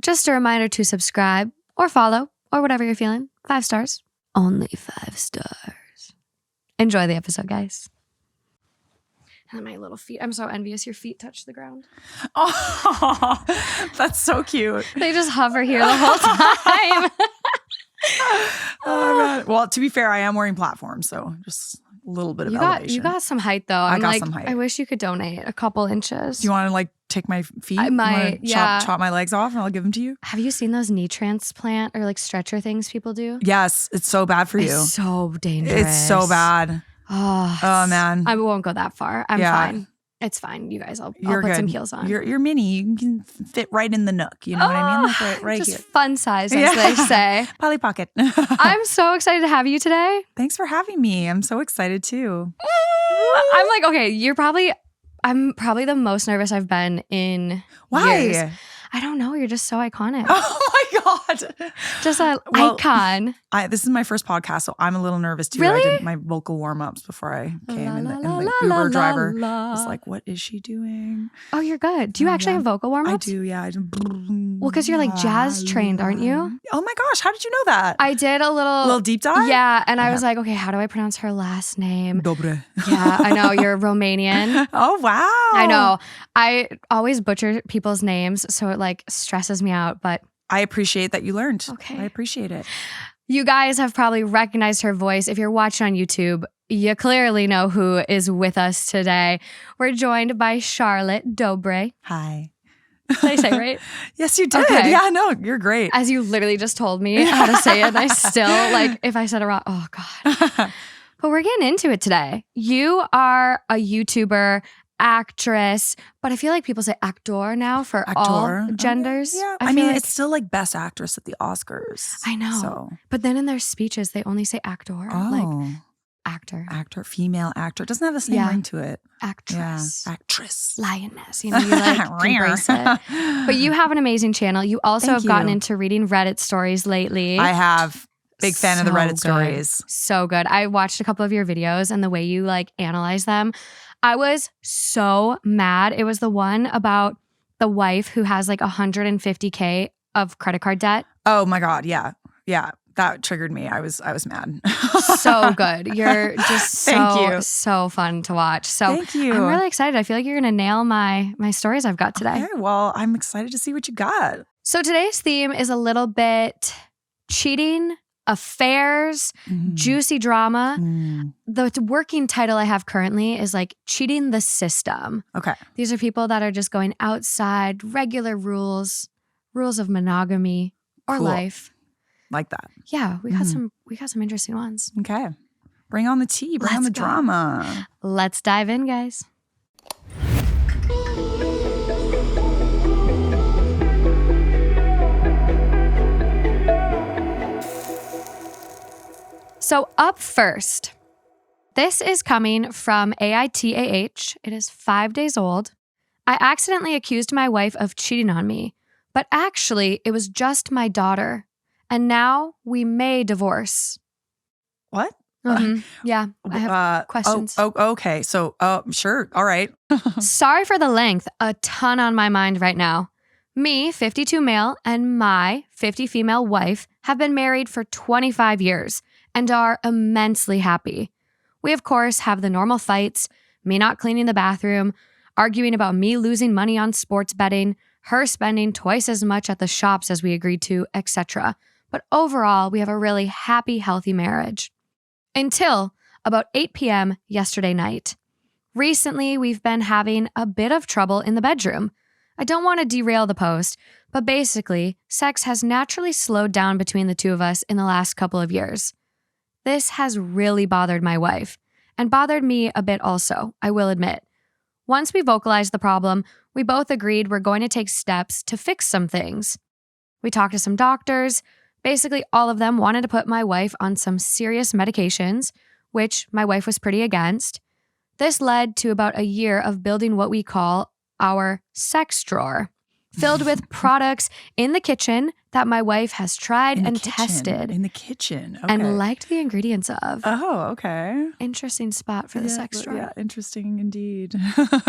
just a reminder to subscribe or follow or whatever you're feeling. 5 stars. Only 5 stars. Enjoy the episode, guys. And my little feet. I'm so envious your feet touch the ground. Oh, that's so cute. They just hover here the whole time. Oh, man. Well, to be fair, I am wearing platforms, so just a little bit of elevation. You got some height, though. I got some height. I wish you could donate a couple inches. Do you want to like take my feet? I might, chop my legs off and I'll give them to you? Have you seen those knee transplant or like stretcher things people do? Yes, it's so bad for you. It's so dangerous. It's so bad. Oh man. I won't go that far. I'm fine. It's fine. You guys, I'll put some heels on. You're mini. You can fit right in the nook. You know what I mean? Like right just here. Fun size, as they say. Polly Pocket. I'm so excited to have you today. Thanks for having me. I'm so excited too. I'm like, okay, I'm probably the most nervous I've been in years. I don't know. You're just so iconic. Oh my God. Just an icon. This is my first podcast, so I'm a little nervous too. Really? I did my vocal warm-ups before I came, and the Uber driver was like, what is she doing? Oh, you're good. Do you actually have vocal warm-ups? I do, yeah. Well, because you're like jazz trained, aren't you? Oh my gosh, how did you know that? I did a little deep dive? Yeah, and I was like, okay, how do I pronounce her last name? Dobre. Yeah, I know. You're Romanian. Oh, wow. I know. I always butcher people's names, so it like stresses me out, but I appreciate that you learned. Okay. I appreciate it. You guys have probably recognized her voice. If you're watching on YouTube, you clearly know who is with us today. We're joined by Charlotte Dobre. Hi. Did I say right? Yes, you did. Okay. Yeah, no, you're great. As you literally just told me how to say it, and I still, like, if I said it wrong, oh God. But we're getting into it today. You are a YouTuber, actress, but I feel like people say actor now for all genders. Yeah, I mean, like, it's still like best actress at the Oscars. I know. So. But then in their speeches, they only say actor. Like actor. Actor, female actor. It doesn't have the same ring to it. Actress. Yeah. Actress. Lioness. You know, you like embrace it. But you have an amazing channel. You also have gotten into reading Reddit stories lately. I have. Big fan of the Reddit stories. So good. I watched a couple of your videos and the way you like analyze them. I was so mad. It was the one about the wife who has like $150K of credit card debt. Oh my God. Yeah. Yeah. That triggered me. I was mad. So good. You're just so fun to watch. So thank you. I'm really excited. I feel like you're going to nail my stories I've got today. Okay, well, I'm excited to see what you got. So today's theme is a little bit cheating, affairs, juicy drama. The working title I have currently is like cheating the system. Okay. These are people that are just going outside regular rules of monogamy or life. Like that. Yeah, we got some interesting ones. Okay. Bring on the tea, bring on the drama. Let's dive in, guys. So up first, this is coming from AITAH. It is 5 days old. I accidentally accused my wife of cheating on me, but actually it was just my daughter. And now we may divorce. What? Yeah, I have questions. Okay. So, sure. All right. Sorry for the length. A ton on my mind right now. Me, 52 male, and my 50 female wife have been married for 25 years. And are immensely happy. We, of course, have the normal fights, me not cleaning the bathroom, arguing about me losing money on sports betting, her spending twice as much at the shops as we agreed to, etc. But overall, we have a really happy, healthy marriage. Until about 8 p.m. yesterday night. Recently, we've been having a bit of trouble in the bedroom. I don't want to derail the post, but basically, sex has naturally slowed down between the two of us in the last couple of years. This has really bothered my wife, and bothered me a bit also, I will admit. Once we vocalized the problem, we both agreed we're going to take steps to fix some things. We talked to some doctors. Basically, all of them wanted to put my wife on some serious medications, which my wife was pretty against. This led to about a year of building what we call our sex drawer, filled with products in the kitchen that my wife has tried and tested. In the kitchen. Okay. And liked the ingredients of. Oh, okay. Interesting spot for the sex drawer. Yeah, interesting indeed.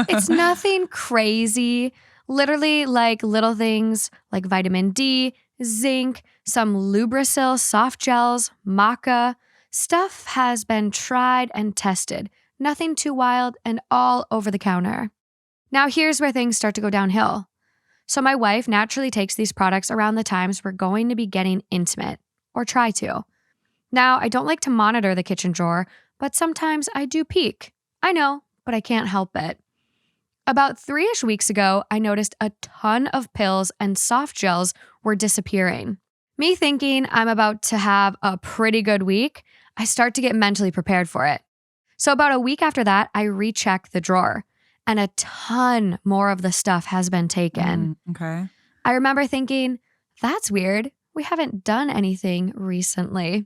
It's nothing crazy. Literally like little things like vitamin D, zinc, some Lubrasil soft gels, maca. Stuff has been tried and tested. Nothing too wild and all over the counter. Now here's where things start to go downhill. So my wife naturally takes these products around the times we're going to be getting intimate, or try to. Now, I don't like to monitor the kitchen drawer, but sometimes I do peek. I know, but I can't help it. About 3-ish weeks ago, I noticed a ton of pills and soft gels were disappearing. Me thinking I'm about to have a pretty good week, I start to get mentally prepared for it. So about a week after that, I recheck the drawer, and a ton more of the stuff has been taken. Okay. I remember thinking, that's weird. We haven't done anything recently.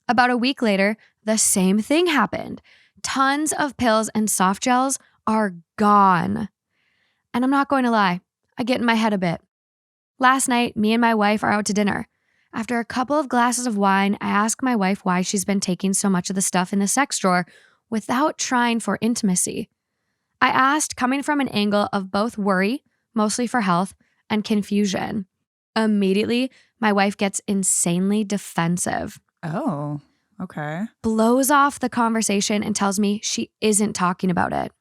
About a week later, the same thing happened. Tons of pills and soft gels are gone. And I'm not going to lie, I get in my head a bit. Last night, me and my wife are out to dinner. After a couple of glasses of wine, I ask my wife why she's been taking so much of the stuff in the sex drawer without trying for intimacy. I asked coming from an angle of both worry, mostly for health, and confusion. Immediately, my wife gets insanely defensive. Oh, okay. Blows off the conversation and tells me she isn't talking about it.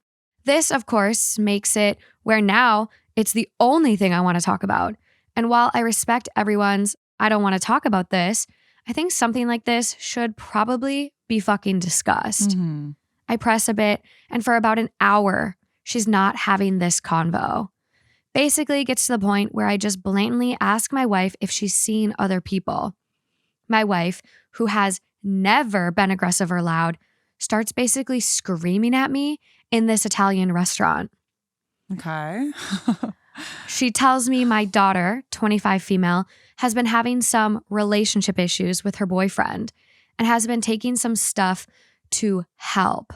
This, of course, makes it where now it's the only thing I want to talk about. And while I respect everyone's, I don't want to talk about this, I think something like this should probably be fucking discussed. Mm-hmm. I press a bit, and for about an hour, she's not having this convo. Basically gets to the point where I just blatantly ask my wife if she's seen other people. My wife, who has never been aggressive or loud, starts basically screaming at me in this Italian restaurant. Okay. She tells me my daughter, 25 female, has been having some relationship issues with her boyfriend and has been taking some stuff to help.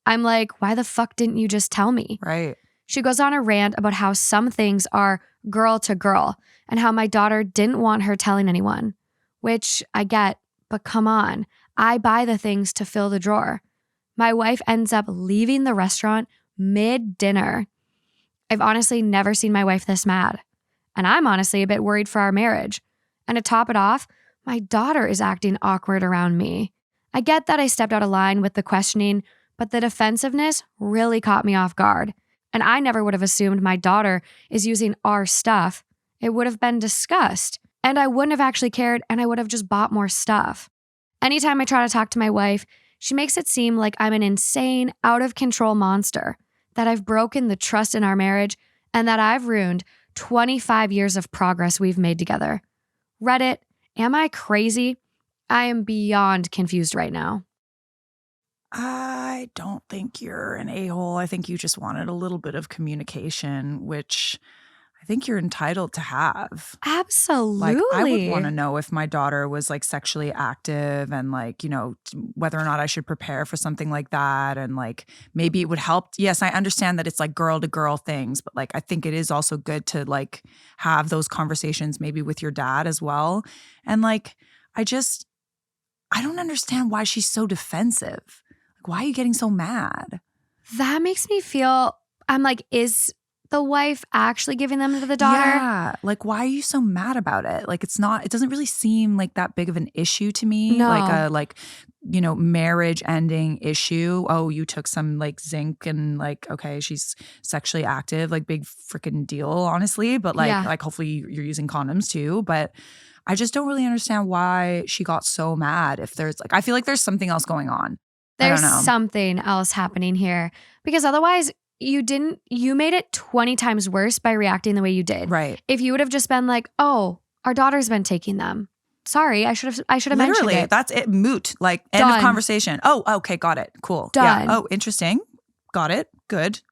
I'm like, why the fuck didn't you just tell me? Right. She goes on a rant about how some things are girl to girl and how my daughter didn't want her telling anyone, which I get, but come on, I buy the things to fill the drawer. My wife ends up leaving the restaurant mid-dinner. I've honestly never seen my wife this mad, and I'm honestly a bit worried for our marriage. And to top it off, my daughter is acting awkward around me. I get that I stepped out of line with the questioning, but the defensiveness really caught me off guard. And I never would have assumed my daughter is using our stuff. It would have been discussed, and I wouldn't have actually cared, and I would have just bought more stuff. Anytime I try to talk to my wife, she makes it seem like I'm an insane, out-of-control monster, that I've broken the trust in our marriage, and that I've ruined 25 years of progress we've made together. Reddit, am I crazy? I am beyond confused right now. I don't think you're an a-hole. I think you just wanted a little bit of communication, which I think you're entitled to have. Absolutely. Like, I would want to know if my daughter was like sexually active and like, you know, whether or not I should prepare for something like that. And like, maybe it would help. Yes, I understand that it's like girl to girl things, but like, I think it is also good to like have those conversations maybe with your dad as well. And like, I don't understand why she's so defensive. Like, why are you getting so mad? That makes me feel, I'm like, is the wife actually giving them to the daughter? Yeah. Like, why are you so mad about it? Like, it doesn't really seem like that big of an issue to me. No. Like a marriage ending issue. Oh, you took some like zinc and like, okay, she's sexually active, like big freaking deal, honestly. But like hopefully you're using condoms too. But I just don't really understand why she got so mad. If there's like, I feel like there's something else going on. There's something else happening here, because otherwise you made it 20 times worse by reacting the way you did. Right. If you would have just been like, oh, our daughter's been taking them. Sorry, I should have mentioned it. Literally, that's it. Moot. Like, end of conversation. Oh, okay, got it. Cool. Done. Yeah. Oh, interesting. Got it. Good.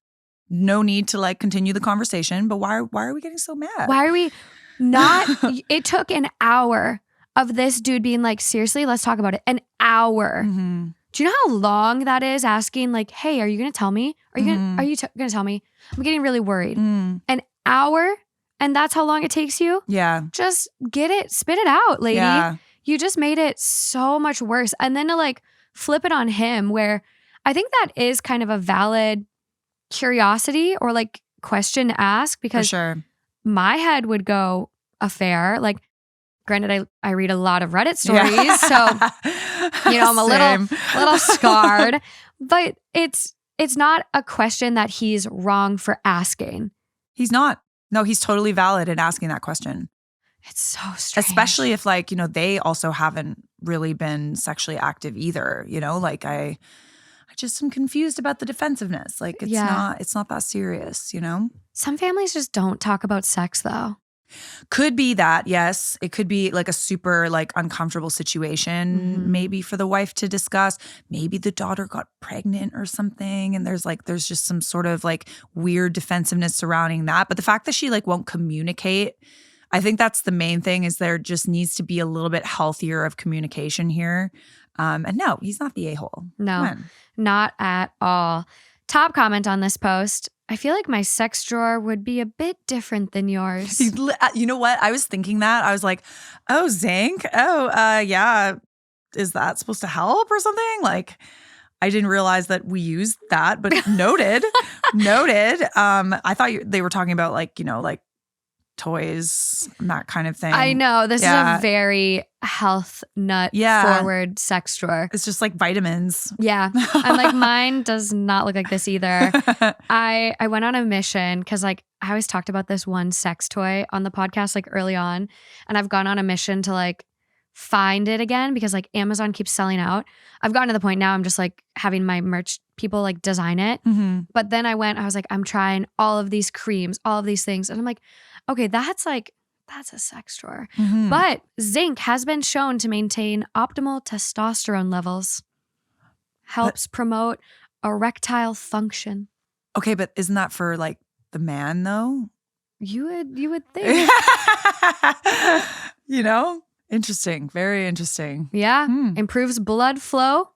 No need to like continue the conversation. But why are we getting so mad? Why are we not? It took an hour of this dude being like, seriously, let's talk about it. An hour. Mm-hmm. Do you know how long that is? Asking like, hey, are you going to tell me? Are you going to tell me? I'm getting really worried. An hour, and that's how long it takes you? Yeah. Just spit it out, lady. Yeah. You just made it so much worse. And then to like flip it on him, where I think that is kind of a valid curiosity or like question to ask For because sure. my head would go affair. Like, granted, I read a lot of Reddit stories, so I'm a little scarred. But it's not a question that he's wrong for asking. He's not. No, he's totally valid in asking that question. It's so strange. Especially if they also haven't really been sexually active either. Like I just am confused about the defensiveness. Like it's not that serious, Some families just don't talk about sex though. Could be that, yes. It could be like a super uncomfortable situation, maybe for the wife to discuss. Maybe the daughter got pregnant or something, and there's just some sort of weird defensiveness surrounding that. But the fact that she won't communicate, I think that's the main thing. Is there just needs to be a little bit healthier of communication here. And no, he's not the a-hole. No, not at all. Top comment on this post. I feel like my sex drawer would be a bit different than yours. You know what? I was thinking that. I was like, oh, zinc? Oh, yeah. Is that supposed to help or something? I didn't realize that we used that, but noted. Noted. I thought they were talking about toys and that kind of thing. I know. This is a very health nut forward sex drawer. It's just like vitamins. Yeah. I'm like, mine does not look like this either. I went on a mission because I always talked about this one sex toy on the podcast early on. And I've gone on a mission to find it again because Amazon keeps selling out. I've gotten to the point now I'm just having my merch people design it. Mm-hmm. But then I was I'm trying all of these creams, all of these things. And I'm like, okay, that's a sex drawer. Mm-hmm. But zinc has been shown to maintain optimal testosterone levels. Helps promote erectile function. Okay, but isn't that for the man though? You would think. Interesting. Very interesting. Yeah. Improves blood flow.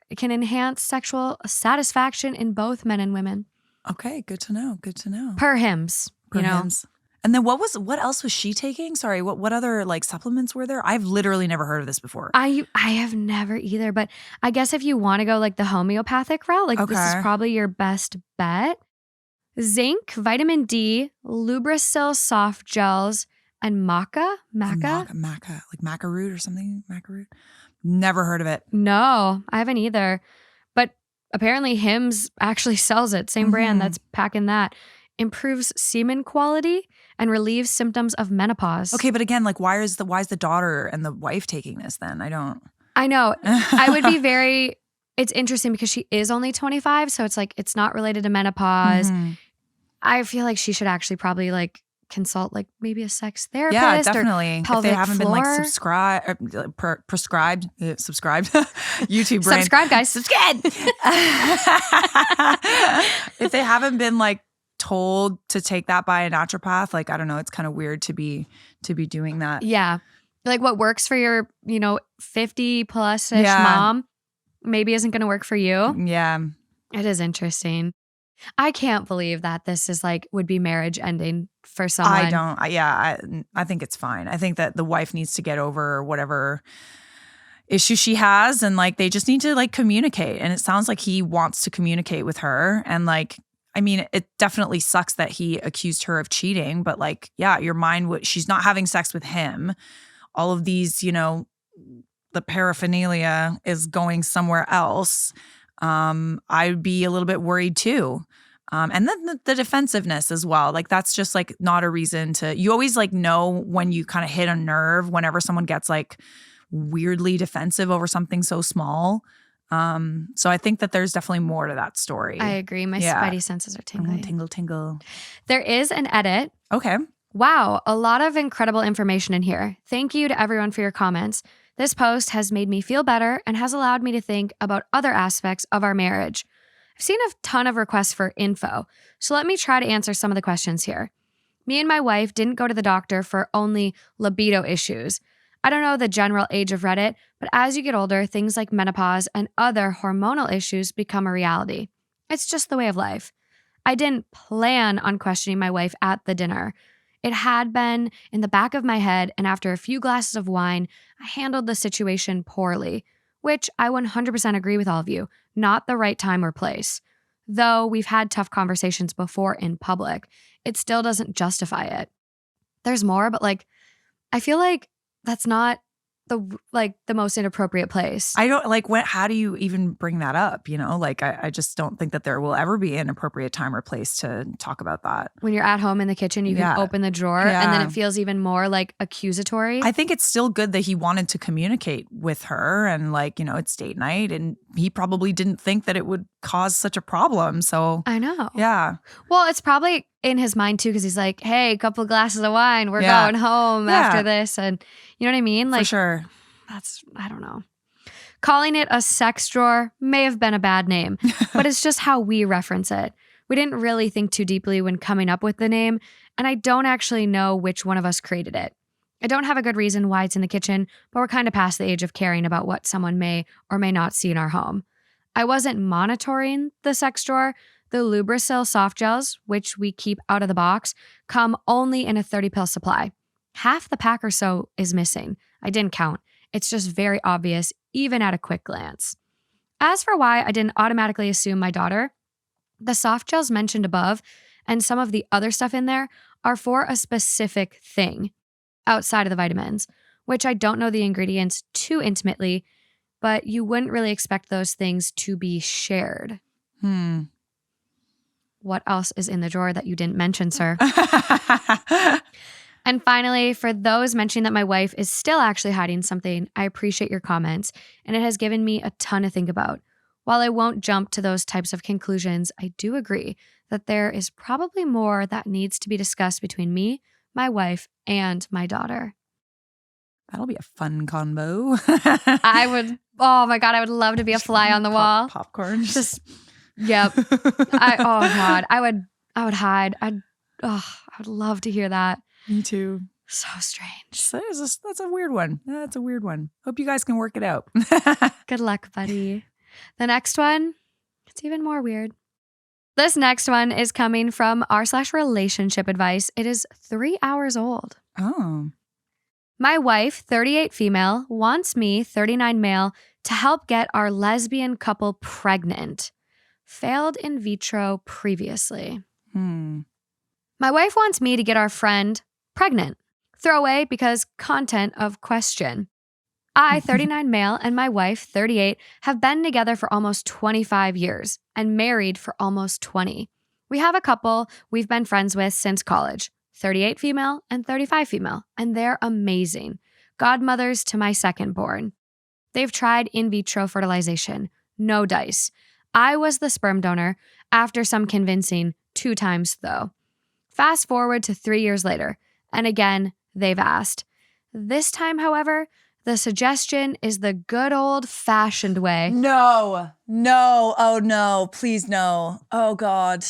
It can enhance sexual satisfaction in both men and women. Okay, good to know. Good to know. Per hims. Hims. And then what else was she taking? Sorry, what other supplements were there? I've literally never heard of this before. I have never either, but I guess if you want to go the homeopathic route, this is probably your best bet. Zinc, vitamin D, Lubricil soft gels, and maca. Maca, like maca root or something. Maca root. Never heard of it. No, I haven't either. But apparently Hims actually sells it. Same brand that's packing that. Improves semen quality and relieves symptoms of menopause. Okay, but again, why is the daughter and the wife taking this then? I know. I would be it's interesting because she is only 25, so it's not related to menopause. Mm-hmm. I feel like she should actually probably consult maybe a sex therapist. Yeah, definitely. Or if they haven't floor. been prescribed YouTube brain. Subscribe, guys. Subscribe. If they haven't been told to take that by a naturopath, I don't know, it's kind of weird to be doing that. Yeah. What works for your, 50 plus-ish mom maybe isn't going to work for you. Yeah. It is interesting. I can't believe that this is would be marriage ending for someone. I don't. I think it's fine. I think that the wife needs to get over whatever issue she has, and they just need to communicate. And it sounds like he wants to communicate with her. And it definitely sucks that he accused her of cheating, but your mind she's not having sex with him. All of these, the paraphernalia is going somewhere else. I'd be a little bit worried too. And then the defensiveness as well. That's just not a reason to, you always know when you kind of hit a nerve whenever someone gets weirdly defensive over something so small. So I think that there's definitely more to that story. I agree. My spidey senses are tingling. Tingle, tingle. There is an edit. Okay. Wow, a lot of incredible information in here. Thank you to everyone for your comments. This post has made me feel better and has allowed me to think about other aspects of our marriage. I've seen a ton of requests for info, so let me try to answer some of the questions here. Me and my wife didn't go to the doctor for only libido issues. I don't know the general age of Reddit, but as you get older, things like menopause and other hormonal issues become a reality. It's just the way of life. I didn't plan on questioning my wife at the dinner. It had been in the back of my head, and after a few glasses of wine, I handled the situation poorly, which I 100% agree with all of you, not the right time or place. Though we've had tough conversations before in public, it still doesn't justify it. There's more, but like, I feel like that's not the most inappropriate place. I don't like how do you even bring that up? You know, like I just don't think that there will ever be an appropriate time or place to talk about that. When you're at home in the kitchen, you can open the drawer and then it feels even more like accusatory. I think it's still good that he wanted to communicate with her and like, you know, it's date night and he probably didn't think that it would cause such a problem. So I know. Yeah. Well, it's probably in his mind too, because he's like, hey, a couple of glasses of wine. We're going home after this. And you know what I mean? Like, for sure. I don't know. Calling it a sex drawer may have been a bad name, but it's just how we reference it. We didn't really think too deeply when coming up with the name, and I don't actually know which one of us created it. I don't have a good reason why it's in the kitchen, but we're kind of past the age of caring about what someone may or may not see in our home. I wasn't monitoring the sex drawer. The Lubrisil soft gels, which we keep out of the box, come only in a 30-pill supply. Half the pack or so is missing. I didn't count. It's just very obvious, even at a quick glance. As for why I didn't automatically assume my daughter, the soft gels mentioned above and some of the other stuff in there are for a specific thing outside of the vitamins, which I don't know the ingredients too intimately, but you wouldn't really expect those things to be shared. What else is in the drawer that you didn't mention, sir? And finally, for those mentioning that my wife is still actually hiding something, I appreciate your comments, and it has given me a ton to think about. While I won't jump to those types of conclusions, I do agree that there is probably more that needs to be discussed between me, my wife, and my daughter. That'll be a fun combo. I would love to be a fly on the wall. Popcorn. Yep. I would hide. I would love to hear that. Me too. So strange. That's a weird one. That's a weird one. Hope you guys can work it out. Good luck, buddy. The next one, it's even more weird. This next one is coming from r/relationship advice. It is 3 hours old. Oh. My wife, 38 female, wants me, 39 male, to help get our lesbian couple pregnant. Failed in vitro previously. My wife wants me to get our friend pregnant. Throwaway because content of question. I, 39 male, and my wife, 38, have been together for almost 25 years and married for almost 20. We have a couple we've been friends with since college, 38 female and 35 female, and they're amazing. Godmothers to my second born. They've tried in vitro fertilization. No dice. I was the sperm donor after some convincing, 2 times though. Fast forward to 3 years later, and again, they've asked. This time, however, the suggestion is the good old-fashioned way. No, oh no, please no. Oh God.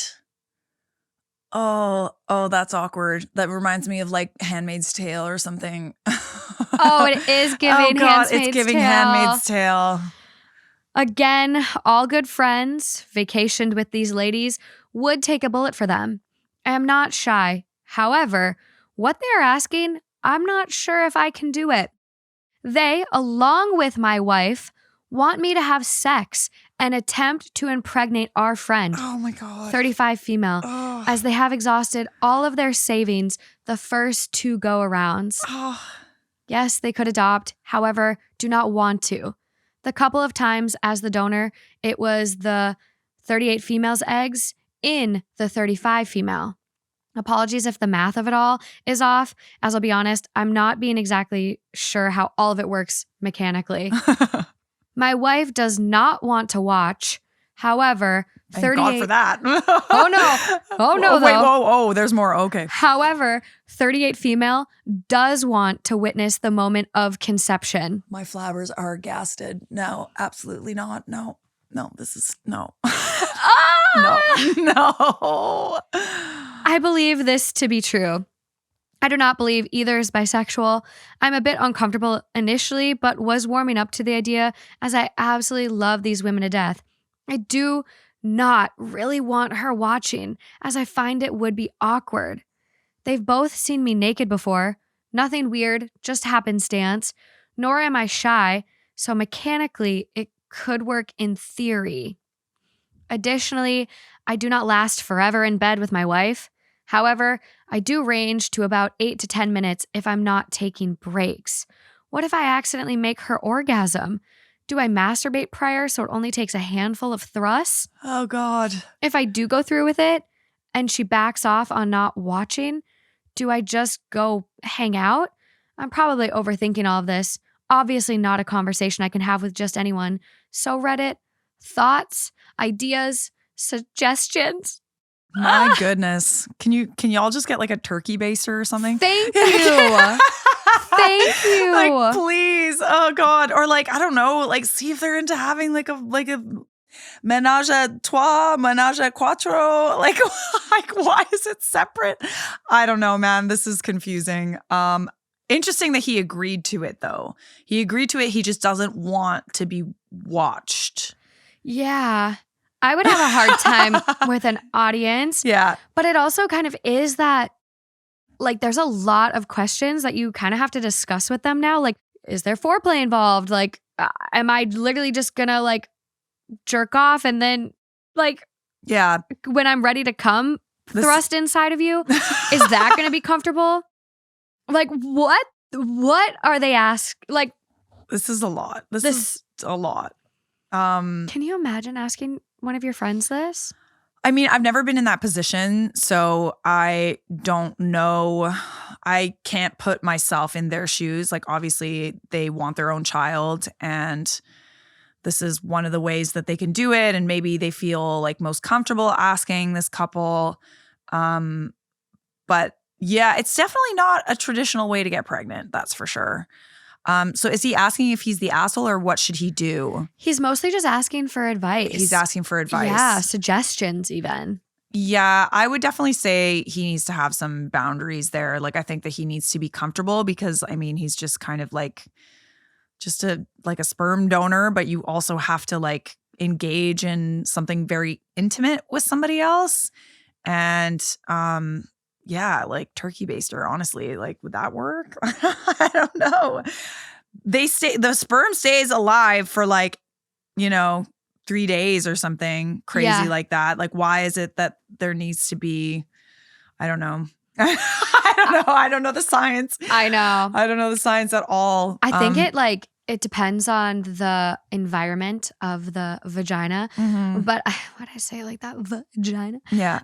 Oh, that's awkward. That reminds me of like Handmaid's Tale or something. Oh, it is giving Handmaid's Tale. Again, all good friends, vacationed with these ladies, would take a bullet for them. I am not shy. However, what they are asking, I'm not sure if I can do it. They, along with my wife, want me to have sex and attempt to impregnate our friend. Oh my God. 35 female, as they have exhausted all of their savings the first 2 go-arounds. Yes, they could adopt, however, do not want to. The couple of times as the donor, it was the 38 female's eggs in the 35 female. Apologies if the math of it all is off. As I'll be honest, I'm not being exactly sure how all of it works mechanically. My wife does not want to watch. However, Thank God for that. Oh no, wait, though. There's more. Okay. However, 38 female does want to witness the moment of conception. My flowers are gasted. No, absolutely not. No, this is no. No. I believe this to be true. I do not believe either is bisexual. I'm a bit uncomfortable initially, but was warming up to the idea as I absolutely love these women to death. I do not really want her watching, as I find it would be awkward. They've both seen me naked before. Nothing weird, just happenstance. Nor am I shy, so mechanically it could work in theory. Additionally, I do not last forever in bed with my wife. However, I do range to about 8 to 10 minutes if I'm not taking breaks. What if I accidentally make her orgasm? Do I masturbate prior so it only takes a handful of thrusts? Oh, God. If I do go through with it and she backs off on not watching, do I just go hang out? I'm probably overthinking all of this. Obviously not a conversation I can have with just anyone. So Reddit, thoughts, ideas, suggestions? My goodness. Can y'all just get like a turkey baster or something? Thank you. Thank you. Like, please. Oh, God. Or like, I don't know, like see if they're into having like a ménage à trois, ménage à quatre. Like why is it separate? I don't know, man. This is confusing. Interesting that he agreed to it, though. He agreed to it. He just doesn't want to be watched. Yeah. I would have a hard time with an audience. Yeah. But it also kind of is that, like, there's a lot of questions that you kind of have to discuss with them now. Like, is there foreplay involved? Like, am I literally just gonna, like, jerk off and then, like, yeah, when I'm ready to come, thrust inside of you? Is that gonna be comfortable? Like, what? What are they asking? Like, this is a lot. This is a lot. Can you imagine asking one of your friends this? I mean, I've never been in that position, so I don't know. I can't put myself in their shoes. Like, obviously, they want their own child, and this is one of the ways that they can do it, and maybe they feel like most comfortable asking this couple. But yeah, it's definitely not a traditional way to get pregnant, that's for sure. So is he asking if he's the asshole or what should he do? He's mostly just asking for advice. He's asking for advice. Yeah, suggestions even. Yeah, I would definitely say he needs to have some boundaries there. Like, I think that he needs to be comfortable because, I mean, he's just kind of like just a sperm donor, but you also have to like engage in something very intimate with somebody else. And yeah, like turkey baster, honestly, like would that work? I don't know. The sperm stays alive for like, 3 days or something crazy like that. Like, why is it that there needs to be, I don't know. I don't know the science. I know. I don't know the science at all. I think it depends on the environment of the vagina. Mm-hmm. But why did I say it like that? Vagina? Yeah.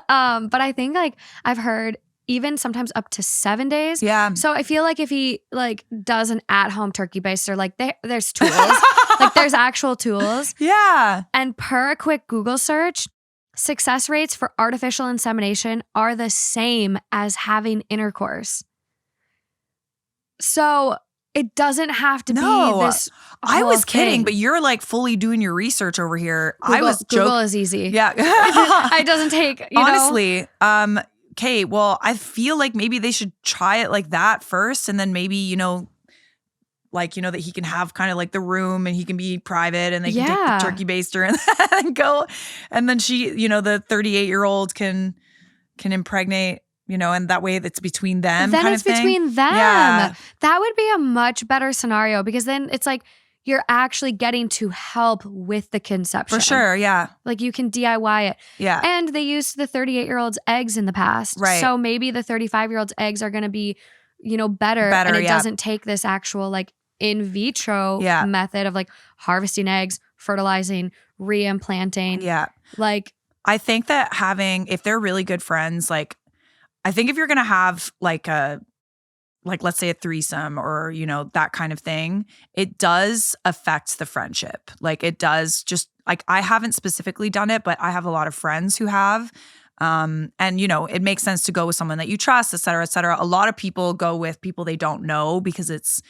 But I think like I've heard even sometimes up to 7 days. Yeah. So I feel like if he like does an at-home turkey baster, like there's tools. Like there's actual tools. Yeah. And per a quick Google search, success rates for artificial insemination are the same as having intercourse. So it doesn't have to be this. I was thing. kidding, but you're like fully doing your research over here. Google is easy. Yeah. It doesn't take, honestly. Okay, well, I feel like maybe they should try it like that first, and then maybe, that he can have kind of like the room and he can be private and they can take the turkey baster and then go. And then she, the 38-year-old can impregnate, and that way that's between them. Then kind it's of thing. between them. Yeah. That would be a much better scenario because then it's like you're actually getting to help with the conception. For sure, yeah. Like you can DIY it. Yeah. And they used the 38-year-old's eggs in the past. Right. So maybe the 35-year-old's eggs are going to be, better. And it doesn't take this actual like in vitro method of like harvesting eggs, fertilizing, reimplanting. Yeah. Like I think that if they're really good friends, like I think if you're going to have let's say a threesome or, that kind of thing, it does affect the friendship. Like it does just like, I haven't specifically done it, but I have a lot of friends who have, and it makes sense to go with someone that you trust, et cetera, et cetera. A lot of people go with people they don't know because it's,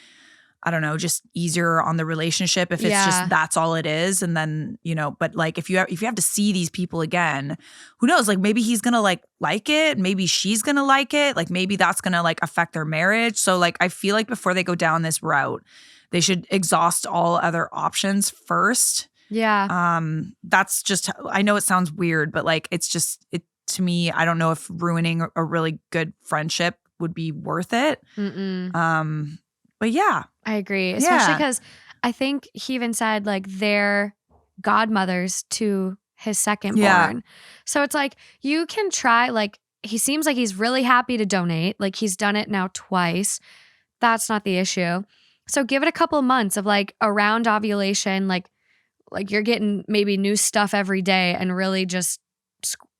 I don't know, just easier on the relationship if it's just that's all it is. And then, but like if you have to see these people again, who knows? Like maybe he's gonna like it, maybe she's gonna like it, like maybe that's gonna like affect their marriage. So like I feel like before they go down this route, they should exhaust all other options first. Yeah. That's just, I know it sounds weird, but like it's just to me, I don't know if ruining a really good friendship would be worth it. Mm-mm. But yeah. I agree. Especially because I think he even said like they're godmothers to his second Yeah. born. So it's like, you can try, like, he seems like he's really happy to donate. Like, he's done it now twice. That's not the issue. So give it a couple of months of like around ovulation, like you're getting maybe new stuff every day and really just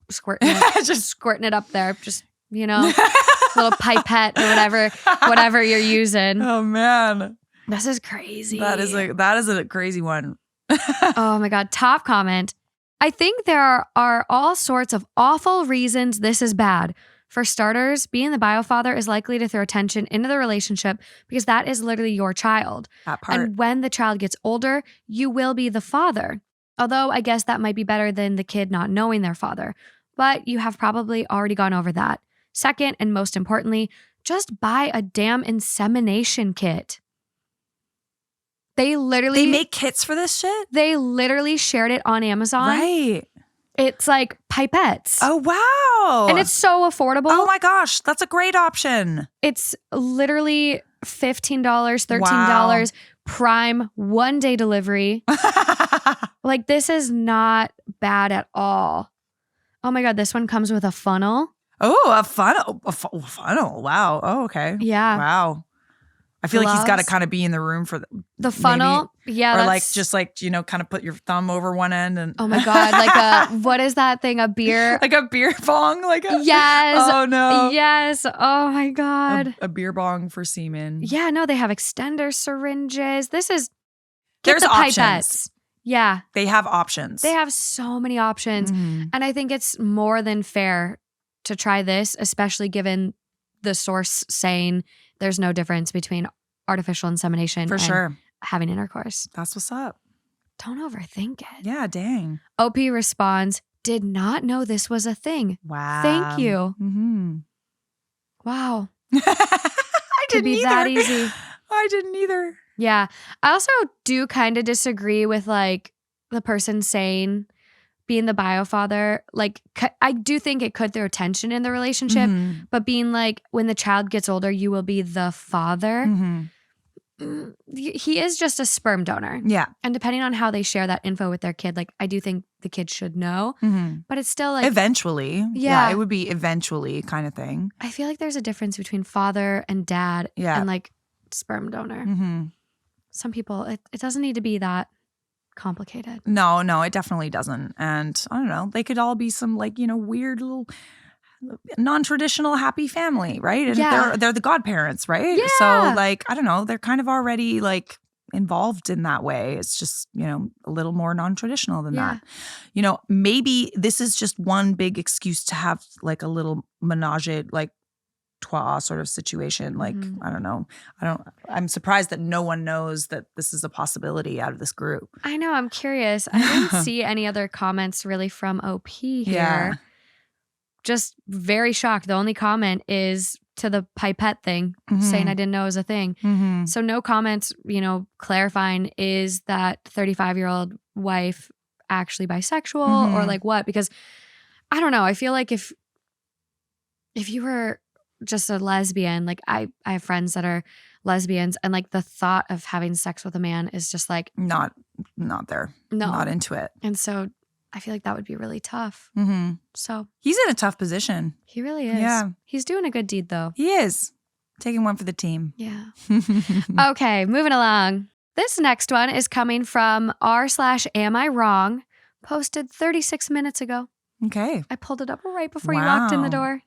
squirting it, just squirting it up there. Just, you know, little pipette or whatever you're using. Oh man. This is crazy. That is a crazy one. Oh my God. Top comment. I think there are all sorts of awful reasons this is bad. For starters, being the biofather is likely to throw tension into the relationship because that is literally your child. That part. And when the child gets older, you will be the father. Although I guess that might be better than the kid not knowing their father. But you have probably already gone over that. Second, and most importantly, just buy a damn insemination kit. They make kits for this shit? They literally shared it on Amazon. Right. It's like pipettes. Oh, wow. And it's so affordable. Oh my gosh. That's a great option. It's literally $15, $13, Wow. Prime, 1-day delivery. Like, this is not bad at all. Oh my God, this one comes with a funnel. Oh, a funnel. A funnel. Wow. Oh, okay. Yeah. Wow. I feel like he's got to Gloves. kind of be in the room for The funnel. Yeah. or that's, like just like, you know, kind of put your thumb over one end and oh my God, like what is that thing? A beer? like a beer bong, like a Yes. Oh no. Yes. Oh my God. A beer bong for semen. Yeah, no, they have extender syringes. This is There's the options. pipettes. Yeah. They have options. They have so many options. Mhm. And I think it's more than fair to try this, especially given the source saying there's no difference between artificial insemination For and sure. having intercourse. That's what's up. Don't overthink it. Yeah, dang. OP responds, did not know this was a thing. Wow. Thank you. Mm-hmm. Wow. I Could didn't be either. that easy. I didn't either. Yeah. I also do kind of disagree with like the person saying being the biofather. Like, I do think it could throw tension in the relationship, Mhm. but being like, when the child gets older, you will be the father. Mhm. He is just a sperm donor. Yeah. And depending on how they share that info with their kid, like, I do think the kid should know, Mhm. but it's still like, Eventually. Yeah. It would be eventually kind of thing. I feel like there's a difference between father and dad Yeah. and like sperm donor. Mm-hmm. Some people, it doesn't need to be that complicated. No, it definitely doesn't. And I don't know, they could all be some like, you know, weird little non-traditional happy family, right? And Yeah. they're the godparents, right? Yeah. So like, I don't know, they're kind of already like involved in that way. It's just, you know, a little more non-traditional than Yeah. that. You know, maybe this is just one big excuse to have like a little menage like trois sort of situation. Like, Mhm. I don't know. I'm surprised that no one knows that this is a possibility out of this group. I know, I'm curious. I didn't see any other comments really from OP here. Yeah. Just very shocked. The only comment is to the pipette thing, saying I didn't know it was a thing. Mm-hmm. So no comments, you know, clarifying is that 35-year-old wife actually bisexual or Mhm. like what? Because I don't know. I feel like if you were just a lesbian, like I have friends that are lesbians, and like the thought of having sex with a man is just like Not there. no. Not into it. And so I feel like that would be really tough. Mm-hmm. So He's in a tough position. he really is. Yeah. He's doing a good deed though. He is. Taking one for the team. Yeah. Okay, moving along. This next one is coming from r/am I wrong, posted 36 minutes ago. Okay. I pulled it up right before you walked in the Wow. door.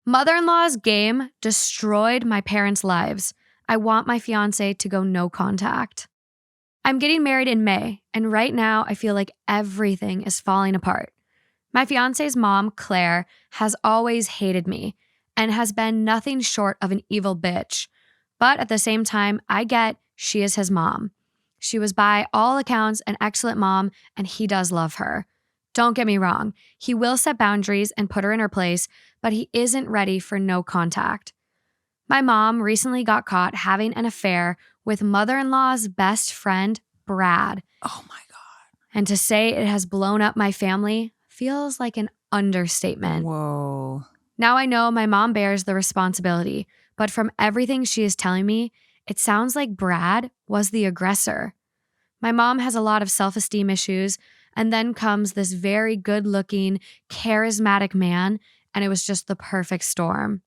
Mother-in-law's game destroyed my parents' lives. I want my fiance to go no contact. I'm getting married in May, and right now I feel like everything is falling apart. My fiance's mom, Claire, has always hated me and has been nothing short of an evil bitch. But at the same time, I get she is his mom. She was by all accounts an excellent mom, and he does love her. Don't get me wrong, he will set boundaries and put her in her place, but he isn't ready for no contact. My mom recently got caught having an affair with mother-in-law's best friend, Brad. Oh my God. And to say it has blown up my family feels like an understatement. Whoa. Now I know my mom bears the responsibility, but from everything she is telling me, it sounds like Brad was the aggressor. My mom has a lot of self-esteem issues, And then comes this very good-looking, charismatic man, and it was just the perfect storm.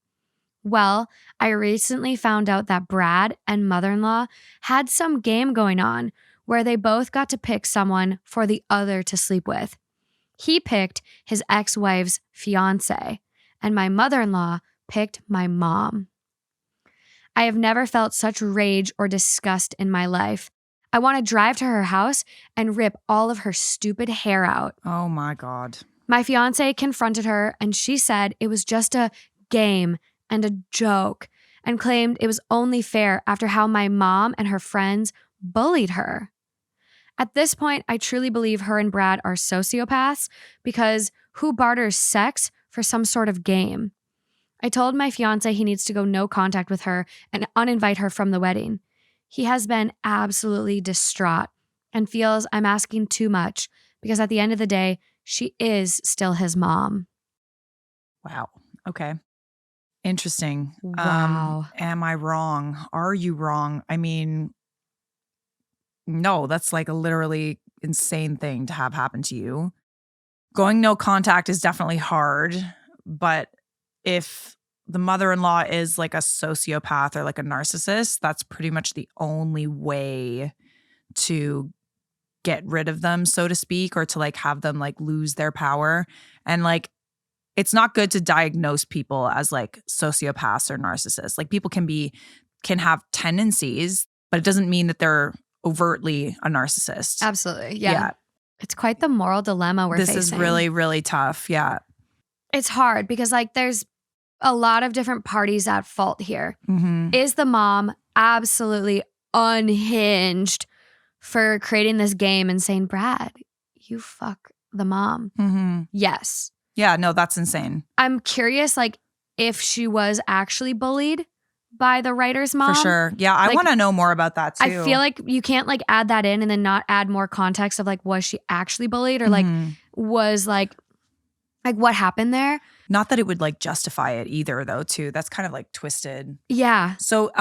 Well, I recently found out that Brad and mother-in-law had some game going on where they both got to pick someone for the other to sleep with. He picked his ex-wife's fiance, and my mother-in-law picked my mom. I have never felt such rage or disgust in my life. I want to drive to her house and rip all of her stupid hair out. Oh my God. My fiance confronted her and she said it was just a game and a joke and claimed it was only fair after how my mom and her friends bullied her. At this point, I truly believe her and Brad are sociopaths because who barters sex for some sort of game? I told my fiance he needs to go no contact with her and uninvite her from the wedding. He has been absolutely distraught and feels I'm asking too much because at the end of the day, she is still his mom. Wow. Okay. Interesting. Wow. Am I wrong? Are you wrong? I mean, no, that's like a literally insane thing to have happen to you. Going no contact is definitely hard, but if the mother-in-law is like a sociopath or like a narcissist, that's pretty much the only way to get rid of them, so to speak, or to like have them like lose their power. And like, it's not good to diagnose people as like sociopaths or narcissists. Like people can have tendencies, but it doesn't mean that they're overtly a narcissist. Absolutely. Yeah. It's quite the moral dilemma we're facing. This is really, really tough. Yeah. It's hard because like there's a lot of different parties at fault here. Mm-hmm. Is the mom absolutely unhinged for creating this game and saying, Brad, you fuck the mom? Mm-hmm. Yes. Yeah, no, that's insane. I'm curious, like, if she was actually bullied by the writer's mom. For sure. Yeah, I Like, want to know more about that too. I feel like you can't like add that in and then not add more context of like, was she actually bullied or like was like what happened there? Not that it would like justify it either though too. That's kind of like twisted. Yeah. So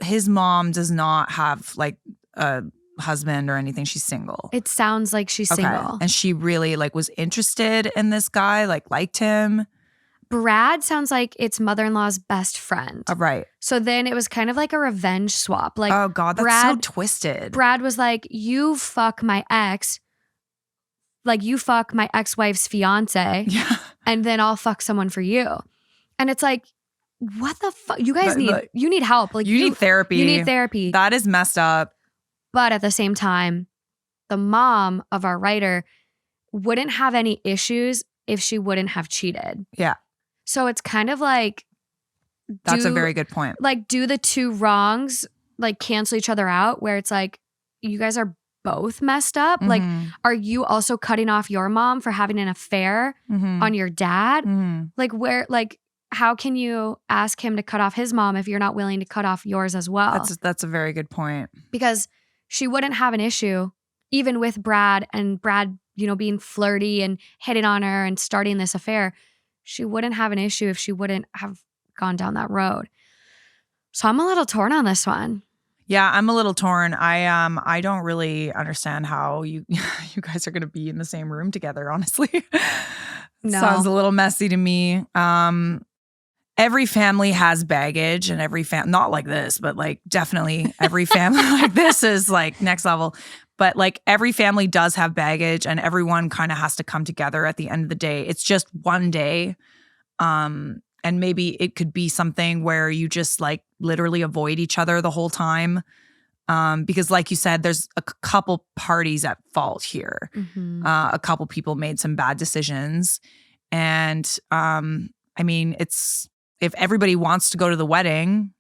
his mom does not have like a husband or anything. She's single. It sounds like she's single. And she really like was interested in this guy, like liked him. Brad sounds like it's mother-in-law's best friend. Right. So then it was kind of like a revenge swap. Like, oh God, that's so twisted. Brad was like, you fuck my ex. Like, you fuck my ex-wife's fiance. Yeah. And then I'll fuck someone for you. And it's like, what the fuck? You guys you need help. Like you need therapy. You need therapy. That is messed up. But at the same time, the mom of our writer wouldn't have any issues if she wouldn't have cheated. Yeah. So it's kind of like, that's a very good point. Like, do the two wrongs like cancel each other out where it's like, you guys are both messed up? Like, are you also cutting off your mom for having an affair on your dad? Like, how can you ask him to cut off his mom if you're not willing to cut off yours as well? That's a very good point. Because she wouldn't have an issue even with Brad and Brad, being flirty and hitting on her and starting this affair. She wouldn't have an issue if she wouldn't have gone down that So I'm a little torn on this one. Yeah, I'm a little torn. I don't really understand how you guys are going to be in the same room together, honestly. No. Sounds a little messy to me. Every family has baggage and not like this, but like definitely every family like this is like next level. But like every family does have baggage and everyone kind of has to come together at the end of the day. It's just one day. And maybe it could be something where you just like literally avoid each other the whole time. Because like you said, there's a couple parties at fault here. A couple people made some bad decisions. And I mean, if everybody wants to go to the wedding,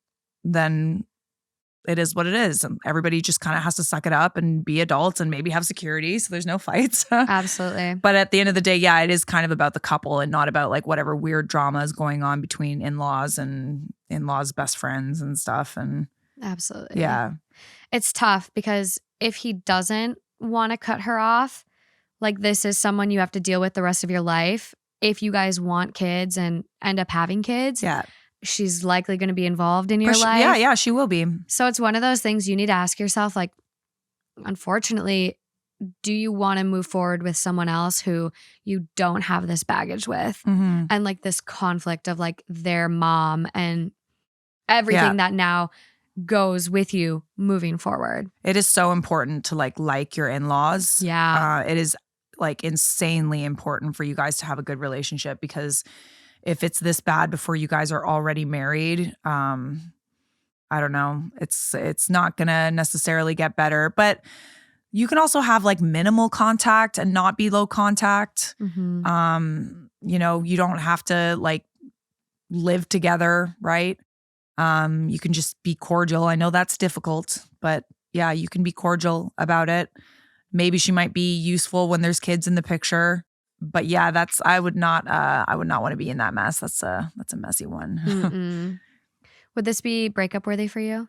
then it is what it is. And everybody just kind of has to suck it up and be adults and maybe have security so there's no fights. Absolutely. But at the end of the day, yeah, it is kind of about the couple and not about like whatever weird drama is going on between in-laws and in-laws' best friends and stuff. And absolutely. Yeah. It's tough because if he doesn't want to cut her off, like this is someone you have to deal with the rest of your life. If you guys want kids and end up having kids, yeah, she's likely going to be involved in your life. Yeah, she will be. So it's one of those things you need to ask yourself, like, unfortunately, do you want to move forward with someone else who you don't have this baggage with and like this conflict of like their mom and everything that now goes with you moving forward. It is so important to like your in-laws. Yeah. It is like insanely important for you guys to have a good relationship, because if it's this bad before you guys are already married, I don't know, it's not gonna necessarily get better. But you can also have like minimal contact and not be low contact. You know, you don't have to like live together, right? You can just be cordial. I know that's difficult, but yeah, you can be cordial about it. Maybe she might be useful when there's kids in the picture. But yeah, I would not want to be in that mess. That's a messy one. Would this be breakup worthy for you?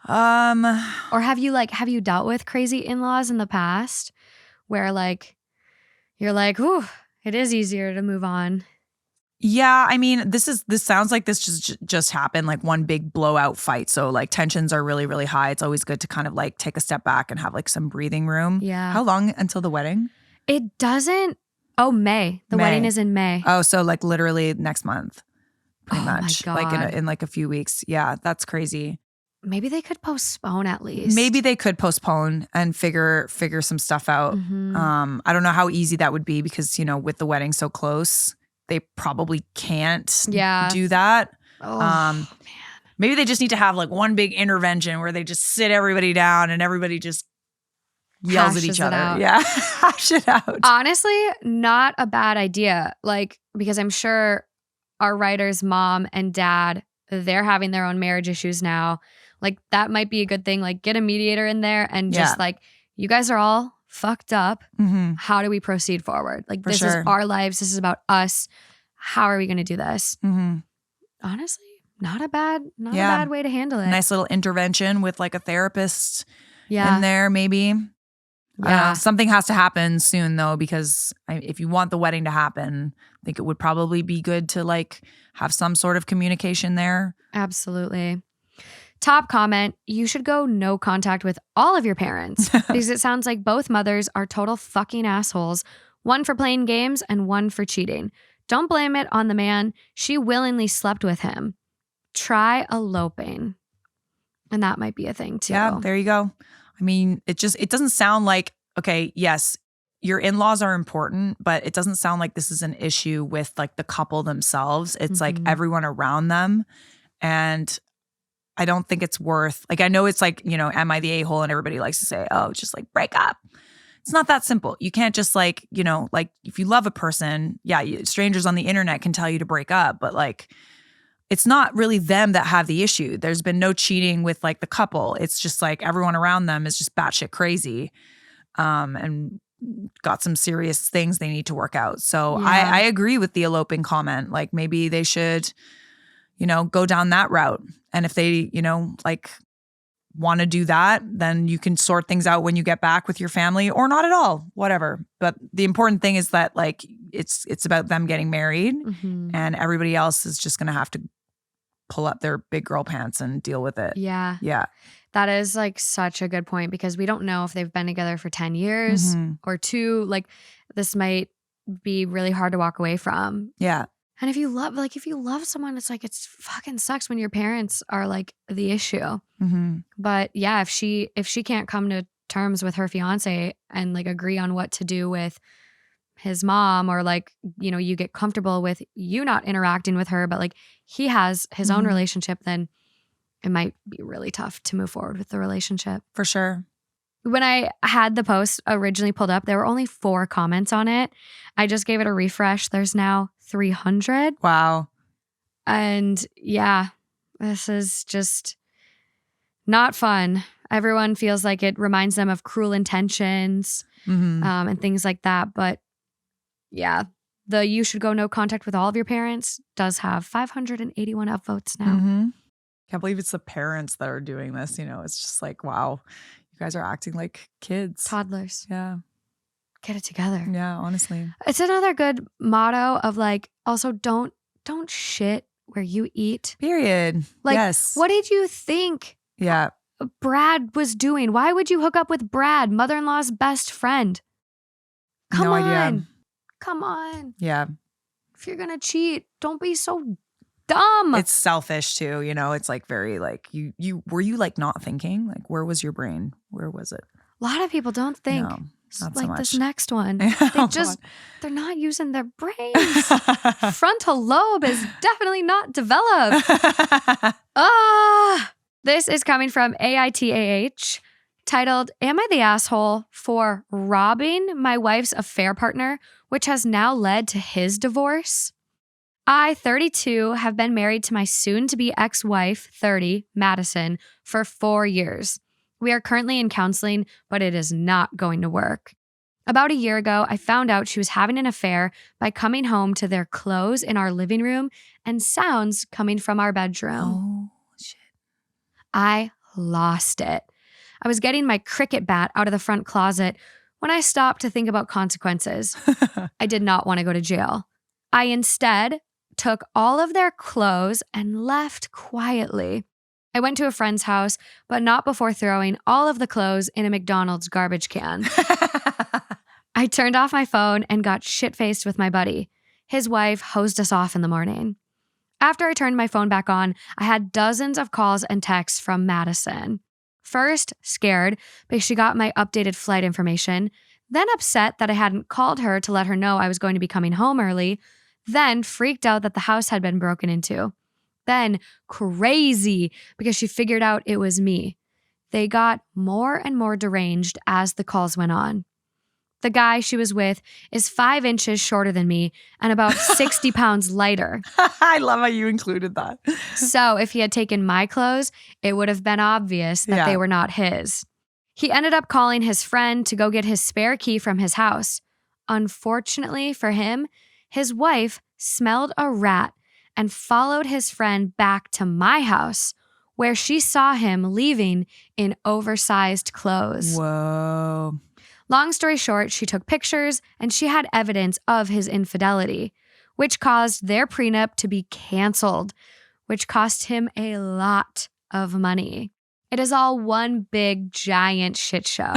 Or have you dealt with crazy in-laws in the past where like you're like, "Ooh, it is easier to move on"? Yeah, I mean, this sounds like this just happened, like one big blowout fight. So like tensions are really, really high. It's always good to kind of like take a step back and have like some breathing room. Yeah. How long until the wedding? It doesn't. Oh, May. The wedding is in May. Oh, so like literally next month, pretty much. My God. Like in like a few weeks. Yeah, that's crazy. Maybe they could postpone at least. Maybe they could postpone and figure some stuff out. I don't know how easy that would be, because, you know, with the wedding so close, they probably can't do that. Oh, man. Maybe they just need to have like one big intervention where they just sit everybody down and everybody just yells at each other. Yeah, hash it out. Honestly, not a bad idea. Like, because I'm sure our writer's mom and dad, they're having their own marriage issues now. Like, that might be a good thing. Like, get a mediator in there and just like, you guys are all fucked up. How do we proceed forward? Like, this is our lives. This is about us. How are we going to do this? Honestly, not a bad way to handle it. Nice little intervention with like a therapist in there, maybe. I don't know. Something has to happen soon though, because if you want the wedding to happen, I think it would probably be good to like have some sort of communication there. Absolutely. Top comment, you should go no contact with all of your parents because it sounds like both mothers are total fucking assholes, one for playing games and one for cheating. Don't blame it on the man. She willingly slept with him. Try eloping. And that might be a thing too. Yeah, there you go. I mean, it doesn't sound like, okay, yes, your in-laws are important, but it doesn't sound like this is an issue with like the couple themselves. It's like everyone around them. And I don't think it's worth, like, I know it's like, you know, am I the a-hole? And everybody likes to say, oh, just like break up. It's not that simple. You can't just like, you know, like if you love a person, strangers on the internet can tell you to break up, but like, it's not really them that have the issue. There's been no cheating with like the couple. It's just like everyone around them is just batshit crazy and got some serious things they need to work out. So I agree with the eloping comment. Like maybe they should, you know, go down that route. And if they, you know, like want to do that, then you can sort things out when you get back with your family or not at all, whatever. But the important thing is that like it's about them getting married and everybody else is just going to have to pull up their big girl pants and deal with it. Yeah. Yeah. That is like such a good point because we don't know if they've been together for 10 years or 2. Like this might be really hard to walk away from. Yeah. And if you love someone, it's like, it's fucking sucks when your parents are like the issue. But yeah, if she can't come to terms with her fiance and like agree on what to do with his mom, or like, you know, you get comfortable with you not interacting with her, but like he has his own relationship, then it might be really tough to move forward with the relationship. For sure. When I had the post originally pulled up, there were only 4 comments on it. I just gave it a refresh. There's now 300. Wow. And yeah, this is just not fun. Everyone feels like it reminds them of Cruel Intentions and things like that. But yeah, the you should go no contact with all of your parents does have 581 upvotes now. Can't believe it's the parents that are doing this. You know, it's just like, wow, you guys are acting like kids. Toddlers. Yeah. Get it together. Yeah, honestly. It's another good motto of like, also don't shit where you eat. Period. Like, yes. what did you think? Yeah. Brad was doing. Why would you hook up with Brad, mother-in-law's best friend? Come No on. idea. Come on. Yeah. If you're going to cheat, don't be so dumb. It's selfish too, you know. It's like very like you were you like not thinking? Like where was your brain? Where was it? A lot of people don't think. No, not like so much. This next one. Oh, They're not using their brains. Frontal lobe is definitely not developed. This is coming from AITAH, titled, Am I the asshole for robbing my wife's affair partner, which has now led to his divorce? I, 32, have been married to my soon-to-be ex-wife, 30, Madison, for 4 years. We are currently in counseling, but it is not going to work. About a year ago, I found out she was having an affair by coming home to their clothes in our living room and sounds coming from our bedroom. Oh, shit. I lost it. I was getting my cricket bat out of the front closet when I stopped to think about consequences. I did not want to go to jail. I instead took all of their clothes and left quietly. I went to a friend's house, but not before throwing all of the clothes in a McDonald's garbage can. I turned off my phone and got shit-faced with my buddy. His wife hosed us off in the morning. After I turned my phone back on, I had dozens of calls and texts from Madison. First, scared because she got my updated flight information, then upset that I hadn't called her to let her know I was going to be coming home early, then freaked out that the house had been broken into. Then crazy because she figured out it was me. They got more and more deranged as the calls went on. The guy she was with is 5 inches shorter than me and about 60 pounds lighter. I love how you included that. So if he had taken my clothes, it would have been obvious that they were not his. He ended up calling his friend to go get his spare key from his house. Unfortunately for him, his wife smelled a rat and followed his friend back to my house, where she saw him leaving in oversized clothes. Whoa. Long story short, she took pictures and she had evidence of his infidelity, which caused their prenup to be canceled, which cost him a lot of money. It is all one big, giant shit show.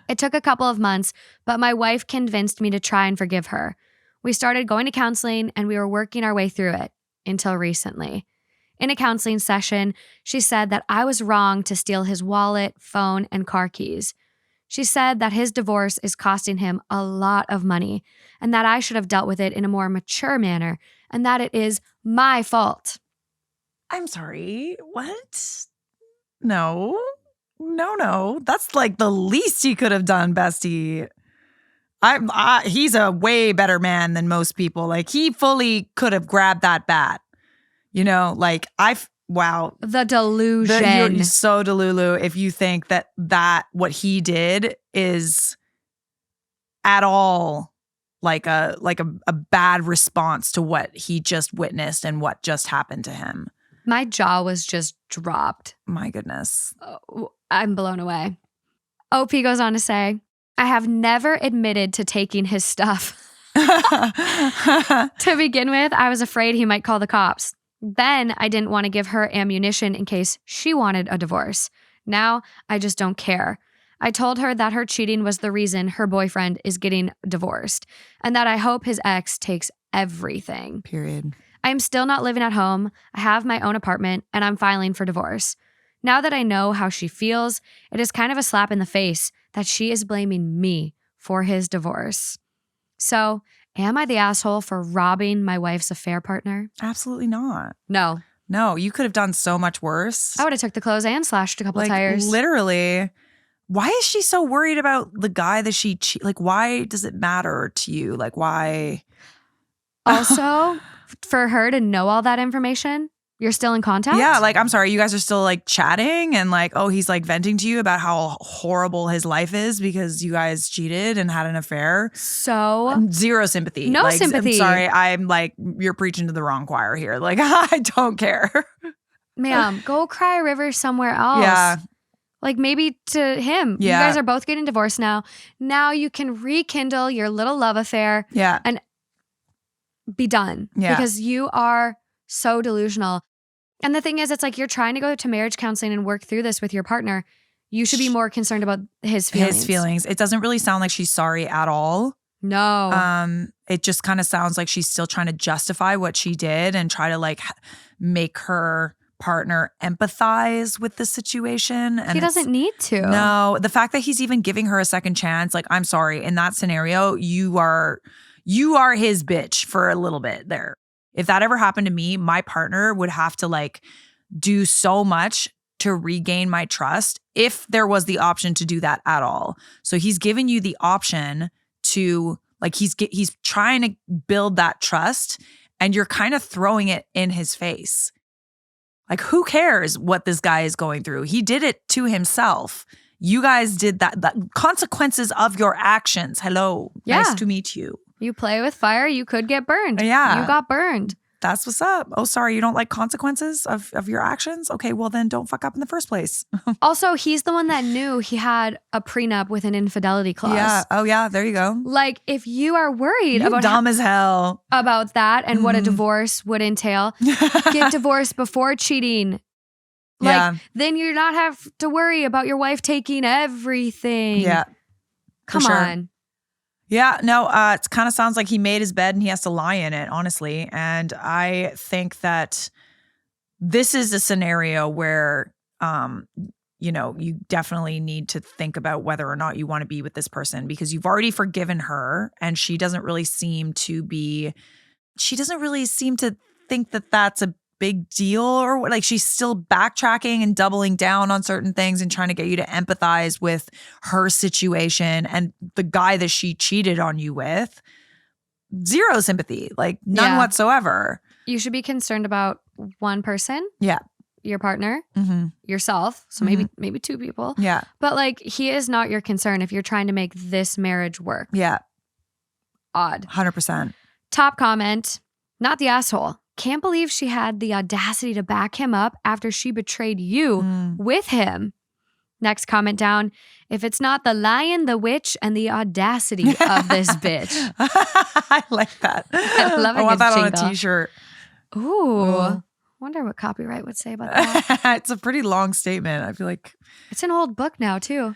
It took a couple of months, but my wife convinced me to try and forgive her. We started going to counseling and we were working our way through it until recently. In a counseling session, she said that I was wrong to steal his wallet, phone, and car keys. She said that his divorce is costing him a lot of money and that I should have dealt with it in a more mature manner and that it is my fault. I'm sorry. What? No. That's like the least he could have done, bestie. He's a way better man than most people. Like he fully could have grabbed that bat. You know, like wow. The delusion. You're so delulu if you think that what he did is at all like a bad response to what he just witnessed and what just happened to him. My jaw was just dropped. My goodness. I'm blown away. OP goes on to say, I have never admitted to taking his stuff. To begin with, I was afraid he might call the cops. Then I didn't want to give her ammunition in case she wanted a divorce. Now I just don't care. I told her that her cheating was the reason her boyfriend is getting divorced and that I hope his ex takes everything. Period. I am still not living at home. I have my own apartment and I'm filing for divorce. Now that I know how she feels, it is kind of a slap in the face that she is blaming me for his divorce. So, am I the asshole for robbing my wife's affair partner? Absolutely not. No. No, you could have done so much worse. I would have took the clothes and slashed a couple tires. Literally. Why is she so worried about the guy that she like, why does it matter to you? Like, why? Also, for her to know all that information, you're still in contact? Yeah, like, I'm sorry, you guys are still like chatting and like, oh, he's like venting to you about how horrible his life is because you guys cheated and had an affair. So zero sympathy. No sympathy. I'm sorry, I'm like, you're preaching to the wrong choir here. Like, I don't care. Ma'am, go cry a river somewhere else. Yeah. Like maybe to him. Yeah. You guys are both getting divorced now. Now you can rekindle your little love affair. Yeah. And be done. Yeah. Because you are so delusional. And the thing is, it's like you're trying to go to marriage counseling and work through this with your partner. You should be more concerned about his feelings. His feelings. It doesn't really sound like she's sorry at all. No. It just kind of sounds like she's still trying to justify what she did and try to like make her partner empathize with the situation. And he doesn't need to. No, the fact that he's even giving her a second chance, like, I'm sorry, in that scenario, you are his bitch for a little bit there. If that ever happened to me, my partner would have to like do so much to regain my trust if there was the option to do that at all. So he's giving you the option to like, he's trying to build that trust and you're kind of throwing it in his face. Like, who cares what this guy is going through? He did it to himself. You guys did that. The consequences of your actions. Hello. Yeah. Nice to meet you. You play with fire, you could get burned. Yeah. You got burned. That's what's up. Oh, sorry, you don't like consequences of your actions? Okay, well then don't fuck up in the first place. Also, he's the one that knew he had a prenup with an infidelity clause. Yeah. Oh yeah, there you go. Like, if you are worried You're about dumb as hell. about that and what a divorce would entail, get divorced before cheating. Like, then you're not have to worry about your wife taking everything. Yeah. Come sure. on. Yeah, no, it kind of sounds like he made his bed and he has to lie in it, honestly. And I think that this is a scenario where, you definitely need to think about whether or not you want to be with this person because you've already forgiven her and she doesn't really seem to think that that's a big deal or like she's still backtracking and doubling down on certain things and trying to get you to empathize with her situation and the guy that she cheated on you with. Zero sympathy, like none whatsoever. You should be concerned about one person. Yeah. Your partner, yourself. So maybe two people. Yeah. But like, he is not your concern if you're trying to make this marriage work. Yeah. Odd. 100%. Top comment, not the asshole. Can't believe she had the audacity to back him up after she betrayed you with him. Next comment down, if it's not the lion, the witch, and the audacity of this bitch. I like that. I love it. I want that on a t-shirt. Ooh. Wonder what copyright would say about that. It's a pretty long statement. I feel like it's an old book now too.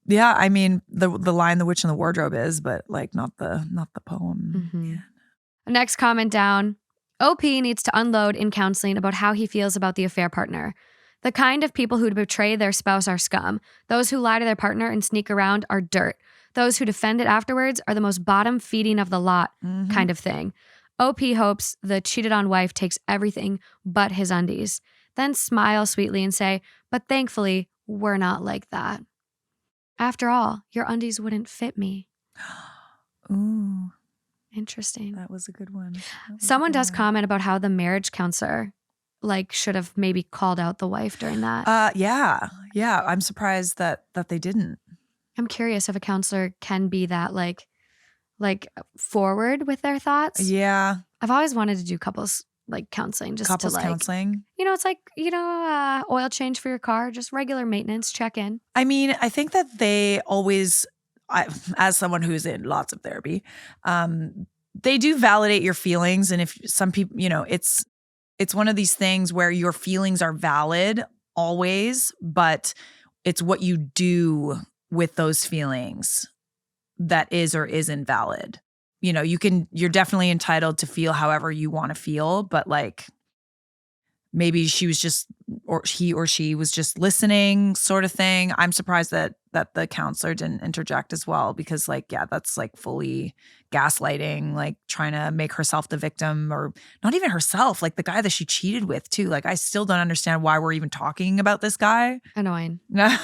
Yeah, I mean the Lion, the Witch, and the Wardrobe is, but like not the poem. Yeah. Next comment down. OP needs to unload in counseling about how he feels about the affair partner. The kind of people who betray their spouse are scum. Those who lie to their partner and sneak around are dirt. Those who defend it afterwards are the most bottom feeding of the lot kind of thing. OP hopes the cheated on wife takes everything but his undies. Then smile sweetly and say, but thankfully, we're not like that. After all, your undies wouldn't fit me. Ooh. Interesting. That was a good one. Someone does comment about how the marriage counselor should have maybe called out the wife during that. Yeah. I'm surprised that they didn't. I'm curious if a counselor can be that like forward with their thoughts. Yeah. I've always wanted to do couples counseling, just couples to counseling. It's like, oil change for your car, just regular maintenance, check in. I mean, I think that they always, as someone who's in lots of therapy, they do validate your feelings. And if some people, it's one of these things where your feelings are valid always, but it's what you do with those feelings that is or isn't valid. You're definitely entitled to feel however you want to feel, but maybe she was just, or he or she was just listening sort of thing. I'm surprised that the counselor didn't interject as well because that's fully gaslighting, trying to make herself the victim, or not even herself, the guy that she cheated with too. I still don't understand why we're even talking about this guy. Annoying. I'm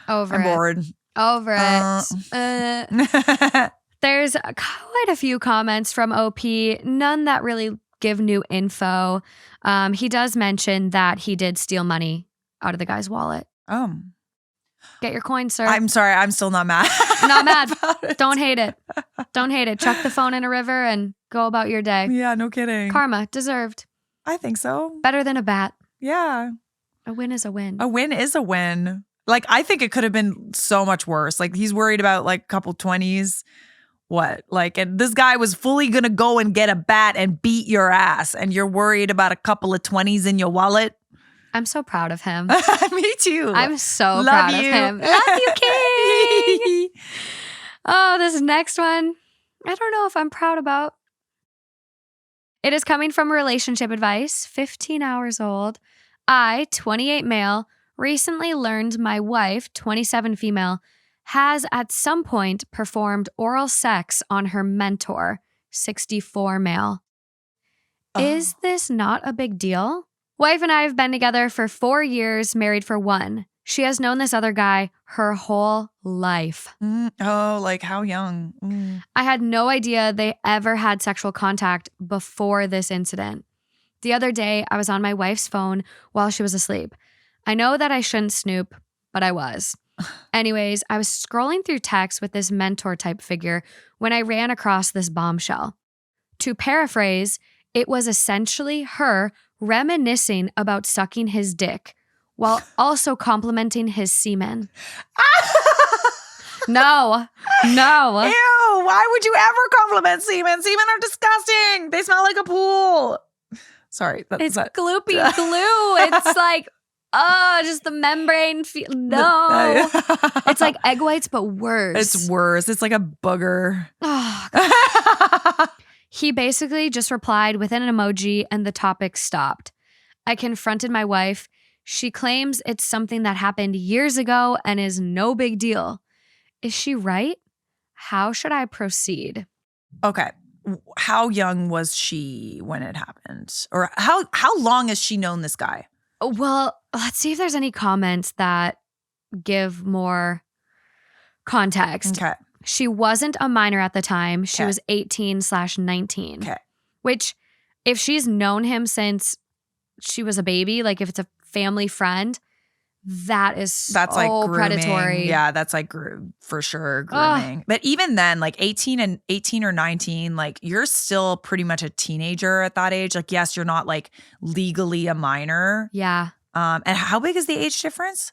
bored. Over it. There's quite a few comments from OP, none that really give new info. He does mention that he did steal money out of the guy's wallet. Get your coin, sir. I'm sorry. I'm still not mad. Not mad. Don't hate it. Don't hate it. Chuck the phone in a river and go about your day. Yeah, no kidding. Karma. Deserved. I think so. Better than a bat. Yeah. A win is a win. A win is a win. I think it could have been so much worse. He's worried about a couple 20s. What? And this guy was fully going to go and get a bat and beat your ass. And you're worried about a couple of 20s in your wallet? I'm so proud of him. Me too. I'm so Love proud you. of him. Love you, King. Oh, this next one, I don't know if I'm proud about. It is coming from relationship advice, 15 hours old. I, 28 male, recently learned my wife, 27 female, has at some point performed oral sex on her mentor, 64 male. Is this not a big deal? Wife and I have been together for 4 years, married for 1. She has known this other guy her whole life. Oh, like how young? I had no idea they ever had sexual contact before this incident. The other day, I was on my wife's phone while she was asleep. I know that I shouldn't snoop, but I was. Anyways, I was scrolling through texts with this mentor type figure when I ran across this bombshell. To paraphrase, it was essentially her reminiscing about sucking his dick while also complimenting his semen. No. Ew, why would you ever compliment semen? Semen are disgusting. They smell like a pool. Sorry. It's gloopy glue. It's like, just the membrane. No. It's like egg whites, but worse. It's worse. It's like a booger. Oh, he basically just replied with an emoji and the topic stopped. I confronted my wife. She claims it's something that happened years ago and is no big deal. Is she right? How should I proceed? Okay. How young was she when it happened? Or how long has she known this guy? Well, let's see if there's any comments that give more context. Okay. She wasn't a minor at the time. She was 18/19. Okay. Which, if she's known him since she was a baby, like if it's a family friend, that's like grooming. predatory. Yeah, that's like for sure grooming. But even then, like 18 or 19, like you're still pretty much a teenager at that age. Like, yes, you're not like legally a minor. Yeah. And how big is the age difference?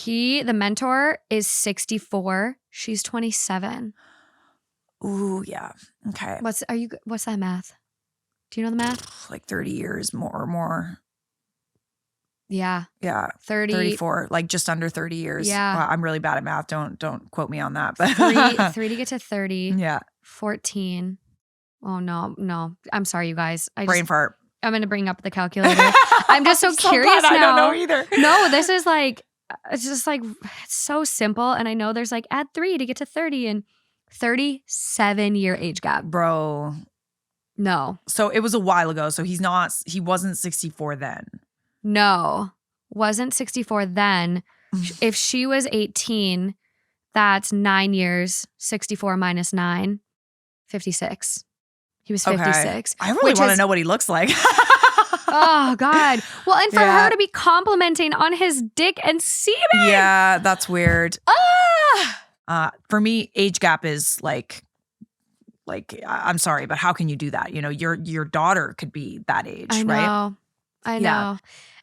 The mentor is 64. She's 27. Ooh, yeah. Okay. What's that math? Do you know the math? Like 30 years more. Yeah. Yeah. 34, like just under 30 years. Yeah. I'm really bad at math. Don't quote me on that. But three to get to 30. Yeah. 14. Oh, no. I'm sorry, you guys. Brain fart. I'm going to bring up the calculator. I'm just so curious glad now. I don't know either. No, this is like, it's just like, it's so simple. And I know there's like add 3 to get to 30 and 37-year age gap. Bro. No. So it was a while ago. So he wasn't 64 then. No. Wasn't 64 then. If she was 18, that's 9 years. 64 minus 9, 56. He was 56. I really want to know what he looks like. Oh, God. Well, and for her to be complimenting on his dick and semen. Yeah, that's weird. For me, age gap is like I'm sorry, but how can you do that? You know, your daughter could be that age, I know. right? I know. Yeah.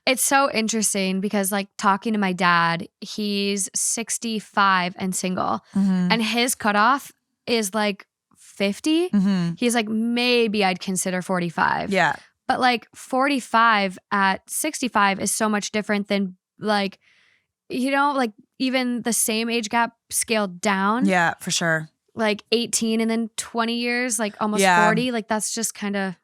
It's so interesting because like talking to my dad, he's 65 and single. Mm-hmm. And his cutoff is like 50. Mm-hmm. He's like, maybe I'd consider 45. Yeah. But like 45 at 65 is so much different than like, you know, like even the same age gap scaled down. Yeah, for sure. Like 18 and then 20 years, like almost 40. Like that's just kind of,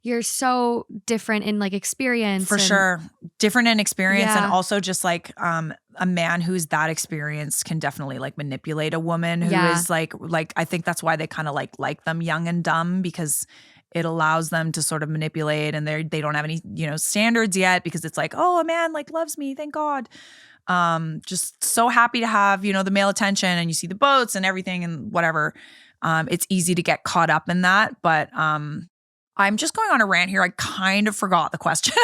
you're so different in like experience. For sure. Different in experience. Yeah. And also just like a man who's that experienced can definitely like manipulate a woman who is like I think that's why they kind of like them young and dumb, because it allows them to sort of manipulate, and they don't have any, you know, standards yet, because it's like, oh, a man like loves me, thank God. Just so happy to have, you know, the male attention, and you see the boats and everything and whatever. It's easy to get caught up in that, but I'm just going on a rant here. I kind of forgot the question.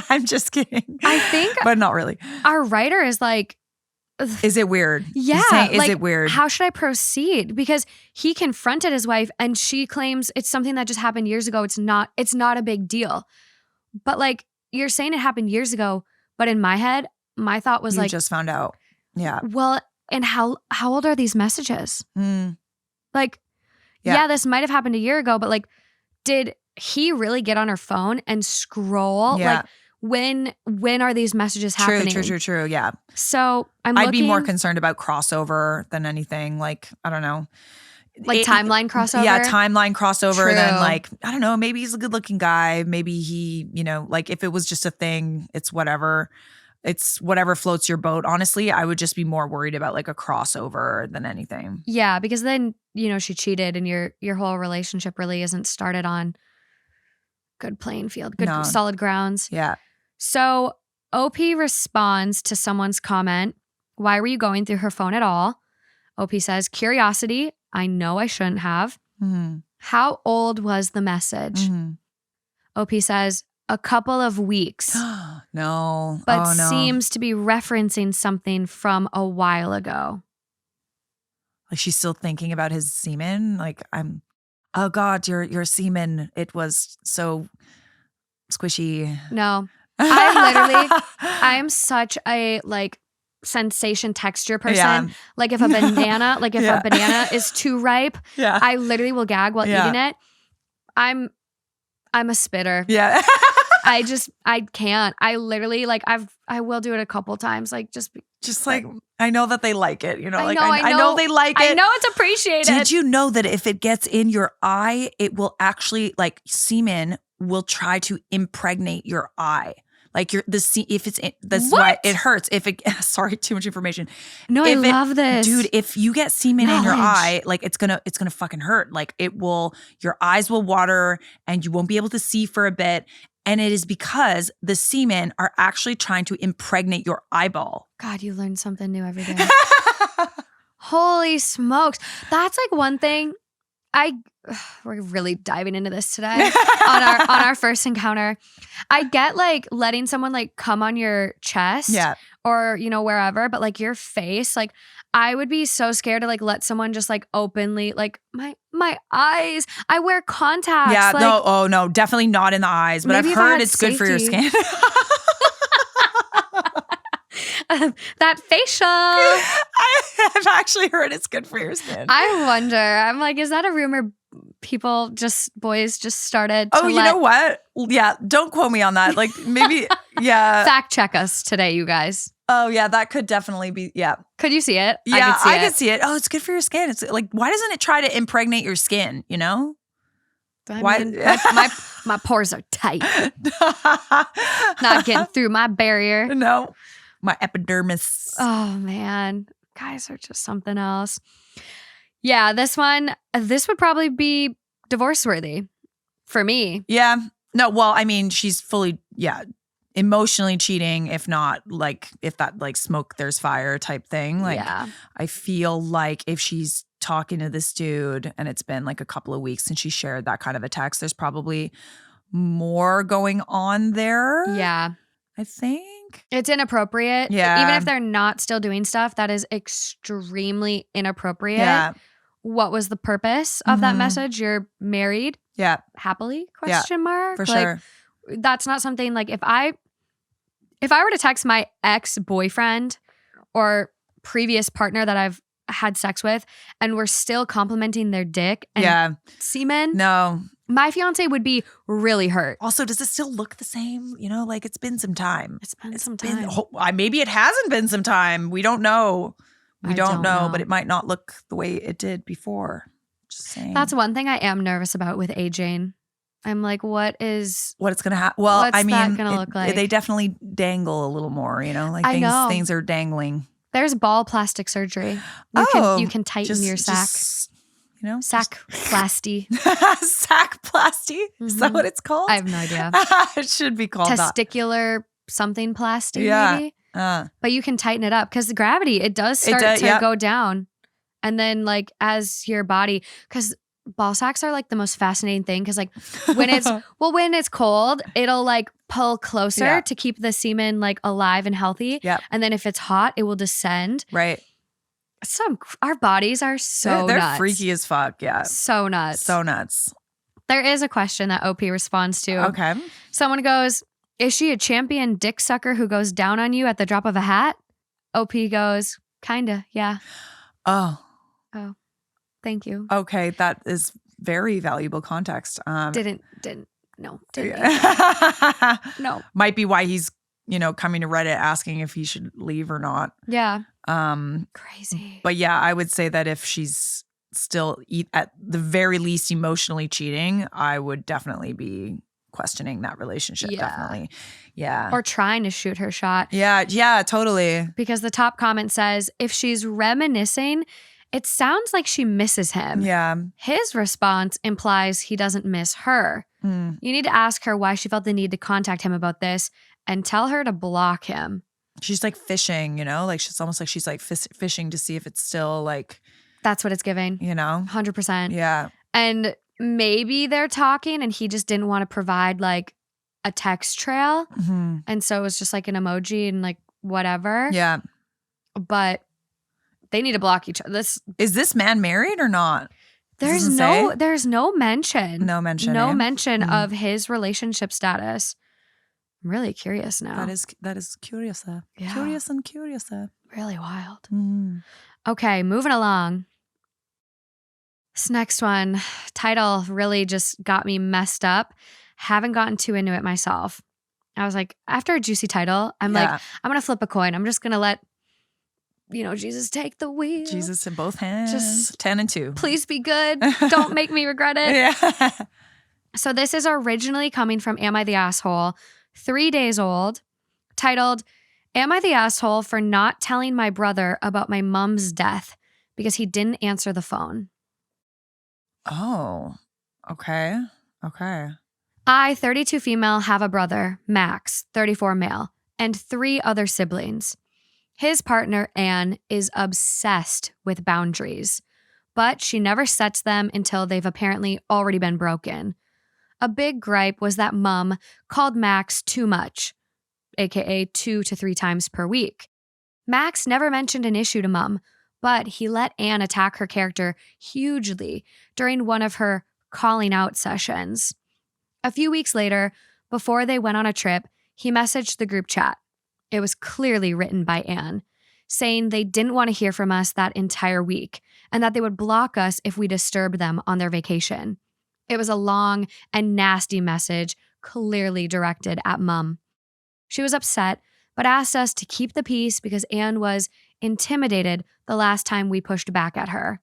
I'm just kidding. I think, but not really. Our writer is like, is it weird? Yeah. Is like, it weird? How should I proceed? Because he confronted his wife and she claims it's something that just happened years ago. It's not a big deal. But like, you're saying it happened years ago, but in my head, my thought was you just found out. Yeah. Well, and how old are these messages? Like, yeah, this might have happened a year ago, but like, did he really get on her phone and scroll? Yeah. Like, when are these messages happening? True. Yeah. So I'd be more concerned about crossover than anything. Like, I don't know. Like timeline crossover? Yeah, timeline crossover. True. Then like, I don't know, maybe he's a good looking guy. Maybe he, like if it was just a thing, it's whatever. It's whatever floats your boat. Honestly, I would just be more worried about like a crossover than anything. Yeah, because then, she cheated and your whole relationship really isn't started on good playing field, good solid grounds. Yeah. So OP responds to someone's comment, why were you going through her phone at all? OP says, curiosity. I know I shouldn't have. Mm-hmm. How old was the message? Mm-hmm. OP says, a couple of weeks. No. But seems to be referencing something from a while ago. Like she's still thinking about his semen? Like oh God, your semen, it was so squishy. No. I am such a like sensation texture person. Yeah. Like if a banana, a banana is too ripe, I literally will gag while eating it. I'm a spitter. Yeah. I can't. I literally I will do it a couple times. Like just like I know that they like it, I know they like it. I know it's appreciated. Did you know that if it gets in your eye, it will actually like semen will try to impregnate your eye. Like if it's that's what? why it hurts. If it sorry, too much information. No, I love this. Dude, if you get semen in your eye, like it's gonna fucking hurt. Like your eyes will water and you won't be able to see for a bit. And it is because the semen are actually trying to impregnate your eyeball. God, you learn something new every day. Holy smokes. That's like one thing we're really diving into this today on our first encounter. I get like letting someone like come on your chest or, wherever, but like your face, like I would be so scared to like let someone just like openly like my eyes. I wear contacts. Yeah, like, no, definitely not in the eyes, but I've heard it's good for your skin. That facial. I've actually heard it's good for your skin. I wonder. I'm like, is that a rumor boys just started to you know what? Yeah, don't quote me on that. Like maybe, yeah. Fact check us today, you guys. Oh yeah, that could definitely be, yeah. Could you see it? Yeah, I could see it. Oh, it's good for your skin. It's like, why doesn't it try to impregnate your skin, My pores are tight. Not getting through my barrier. No. My epidermis. Oh man, guys are just something else. Yeah, this would probably be divorce worthy for me. Yeah. No, well, I mean, she's fully, emotionally cheating. If not, like, if that like smoke, there's fire type thing. Like, I feel like if she's talking to this dude and it's been like a couple of weeks since she shared that kind of a text, there's probably more going on there. Yeah. I think. It's inappropriate. Yeah. Even if they're not still doing stuff, that is extremely inappropriate. Yeah. What was the purpose of that message? You're married? Yeah. Happily? Question mark? For sure. That's not something like if I were to text my ex-boyfriend or previous partner that I've had sex with and we're still complimenting their dick and semen. No. My fiance would be really hurt. Also, does it still look the same? Like it's been some time. It's been some time. Maybe it hasn't been some time. We don't know. We don't know, but it might not look the way it did before. Just saying. That's one thing I am nervous about with aging. I'm like, what it's going to happen? Well, what's I mean, that gonna look like? They definitely dangle a little more, like things are dangling. There's ball plastic surgery. You can tighten your sack. Sackplasty. Sackplasty? Is that what it's called? I have no idea. It should be called testicular something plasty, maybe. But you can tighten it up because the gravity, it does start to go down. And then like as your body, because ball sacks are like the most fascinating thing because like when it's cold, it'll like pull closer to keep the semen like alive and healthy. Yep. And then if it's hot, it will descend. Right. Our bodies are they're nuts. Freaky as fuck. Yeah. So nuts. So nuts. There is a question that OP responds to. Okay. Someone goes, is she a champion dick sucker who goes down on you at the drop of a hat? OP goes, kinda, yeah. Oh. Thank you. Okay, that is very valuable context. Didn't No. Didn't need that. No. Might be why he's, coming to Reddit asking if he should leave or not. Yeah. Crazy. But yeah, I would say that if she's still at the very least emotionally cheating, I would definitely be questioning that relationship. Yeah. Definitely. Yeah. Or trying to shoot her shot. Yeah, totally. Because the top comment says, if she's reminiscing, it sounds like she misses him. Yeah. His response implies he doesn't miss her. You need to ask her why she felt the need to contact him about this and tell her to block him. She's like fishing, like she's almost like she's like fishing to see if it's still like. That's what it's giving. 100%. Yeah. And maybe they're talking and he just didn't want to provide like a text trail. And so it was just like an emoji and like whatever. Yeah. But they need to block each other. Is this man married or not? There's no mention. No mention. No mention of his relationship status. I'm really curious now. That is curious. Yeah. Curious and curious. Really wild. Okay, moving along. This next one, title really just got me messed up. Haven't gotten too into it myself. I was like, after a juicy title, I'm like, I'm going to flip a coin. I'm just going to let, Jesus take the wheel. Jesus in both hands. Just 10 and 2. Please be good. Don't make me regret it. Yeah. So this is originally coming from Am I the Asshole? 3 days old, titled, Am I the asshole for not telling my brother about my mom's death because he didn't answer the phone? Oh, okay. I, 32 female, have a brother, Max, 34 male, and 3 other siblings. His partner, Anne, is obsessed with boundaries, but she never sets them until they've apparently already been broken. A big gripe was that Mum called Max too much, aka 2 to 3 times per week. Max never mentioned an issue to Mum, but he let Anne attack her character hugely during one of her calling out sessions. A few weeks later, before they went on a trip, he messaged the group chat. It was clearly written by Anne, saying they didn't want to hear from us that entire week and that they would block us if we disturbed them on their vacation. It was a long and nasty message, clearly directed at Mum. She was upset, but asked us to keep the peace because Anne was intimidated the last time we pushed back at her.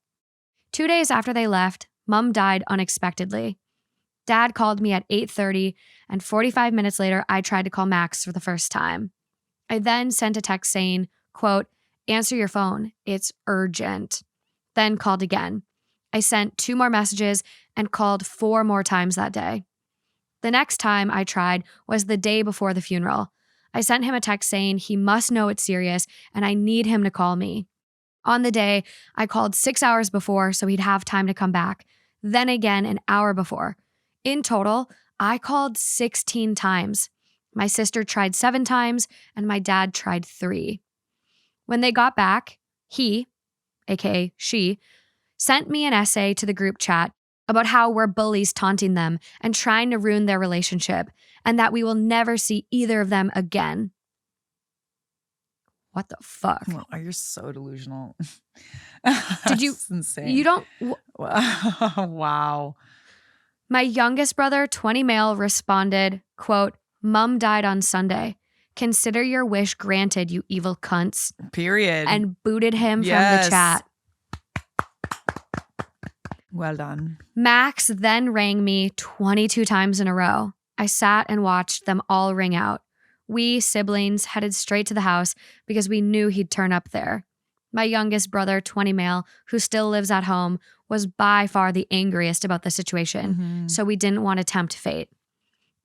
2 days after they left, Mum died unexpectedly. Dad called me at 8:30, and 45 minutes later, I tried to call Max for the first time. I then sent a text saying, quote, answer your phone, it's urgent. Then called again. I sent 2 more messages and called 4 more times that day. The next time I tried was the day before the funeral. I sent him a text saying he must know it's serious and I need him to call me. On the day, I called 6 hours before so he'd have time to come back, then again an hour before. In total, I called 16 times. My sister tried 7 times and my dad tried 3. When they got back, he, aka she, sent me an essay to the group chat about how we're bullies taunting them and trying to ruin their relationship and that we will never see either of them again. What the fuck? Well, you're so delusional. Did you? Insane. You don't. Wow. My youngest brother, 20 male, responded, quote, Mum died on Sunday. Consider your wish granted, you evil cunts. Period. And booted him from the chat. Well done. Max then rang me 22 times in a row. I sat and watched them all ring out. We, siblings, headed straight to the house because we knew he'd turn up there. My youngest brother, 20 male, who still lives at home, was by far the angriest about the situation, so we didn't want to tempt fate.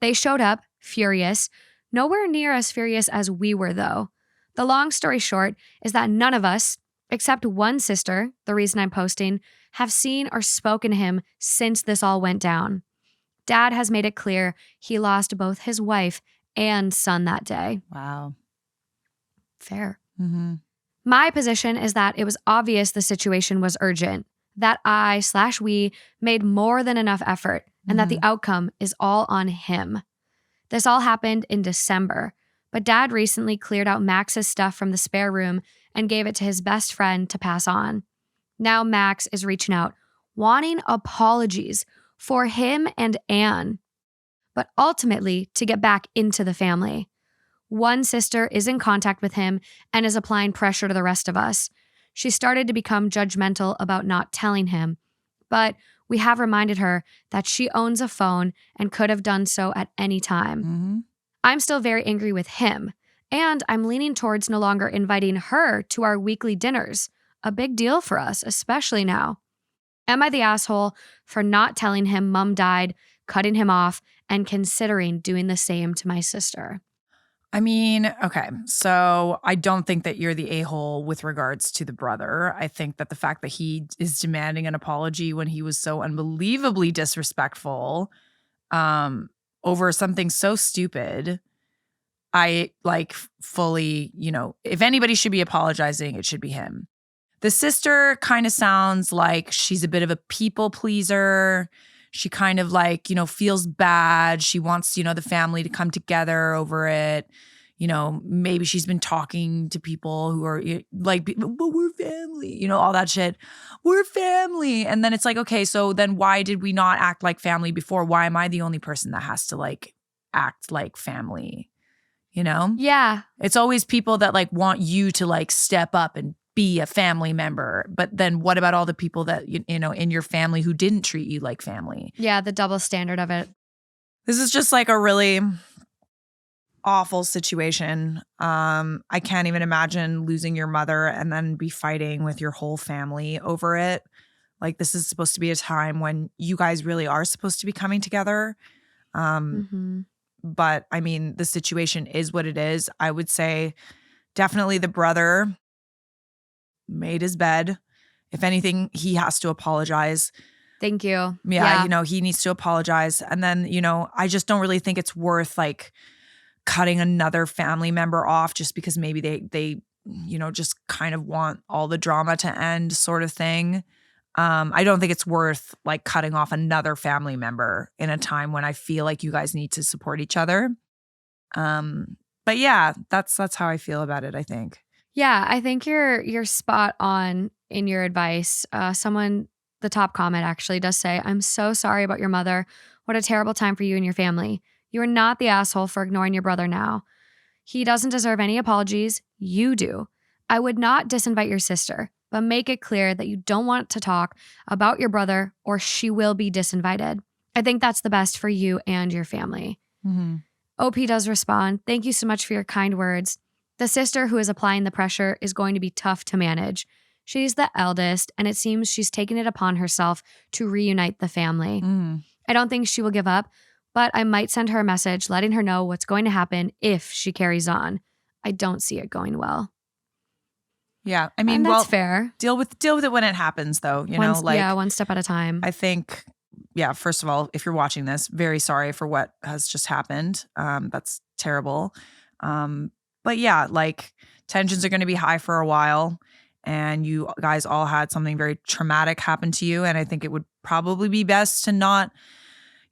They showed up, furious, nowhere near as furious as we were, though. The long story short is that none of us, except one sister, the reason I'm posting, have seen or spoken to him since this all went down. Dad has made it clear he lost both his wife and son that day. Wow. Fair. My position is that it was obvious the situation was urgent, that I/we made more than enough effort, and that the outcome is all on him. This all happened in December, but Dad recently cleared out Max's stuff from the spare room and gave it to his best friend to pass on. Now Max is reaching out, wanting apologies for him and Anne. but ultimately to get back into the family. One sister is in contact with him and is applying pressure to the rest of us. She started to become judgmental about not telling him, but we have reminded her that she owns a phone and could have done so at any time. Mm-hmm. I'm still very angry with him, and I'm leaning towards no longer inviting her to our weekly dinners. A big deal for us, especially now. Am I the asshole for not telling him Mom died, cutting him off, and considering doing the same to my sister? I mean, okay, so I don't think that you're the a-hole with regards to the brother. I think that the fact that he is demanding an apology when he was so unbelievably disrespectful over something so stupid, I like fully, if anybody should be apologizing, it should be him. The sister kind of sounds like she's a bit of a people pleaser. She kind of like, feels bad. She wants, the family to come together over it. Maybe she's been talking to people who are like, but we're family, all that shit. We're family. And then it's like, okay, so then why did we not act like family before? Why am I the only person that has to like act like family? Yeah. It's always people that like want you to like step up and be a family member. But then what about all the people that, in your family who didn't treat you like family? Yeah, the double standard of it. This is just like a really awful situation. I can't even imagine losing your mother and then be fighting with your whole family over it. Like this is supposed to be a time when you guys really are supposed to be coming together. But I mean, the situation is what it is. I would say definitely the brother made his bed. If anything, he has to apologize. Thank you. Yeah, he needs to apologize. And then, I just don't really think it's worth like cutting another family member off just because maybe they just kind of want all the drama to end sort of thing. I don't think it's worth like cutting off another family member in a time when I feel like you guys need to support each other. But yeah, that's how I feel about it, I think. Yeah, I think you're spot on in your advice. The top comment actually does say, "I'm so sorry about your mother. What a terrible time for you and your family. You are not the asshole for ignoring your brother now. He doesn't deserve any apologies. You do. I would not disinvite your sister, but make it clear that you don't want to talk about your brother or she will be disinvited. I think that's the best for you and your family." Mm-hmm. OP does respond, "Thank you so much for your kind words. The sister who is applying the pressure is going to be tough to manage. She's the eldest, and it seems she's taken it upon herself to reunite the family. I don't think she will give up, but I might send her a message letting her know what's going to happen if she carries on. I don't see it going well." Yeah, I mean, and that's fair. Deal with it when it happens, though. One step at a time. I think, first of all, if you're watching this, very sorry for what has just happened. That's terrible. But yeah, like tensions are going to be high for a while, and you guys all had something very traumatic happen to you, and I think it would probably be best to not,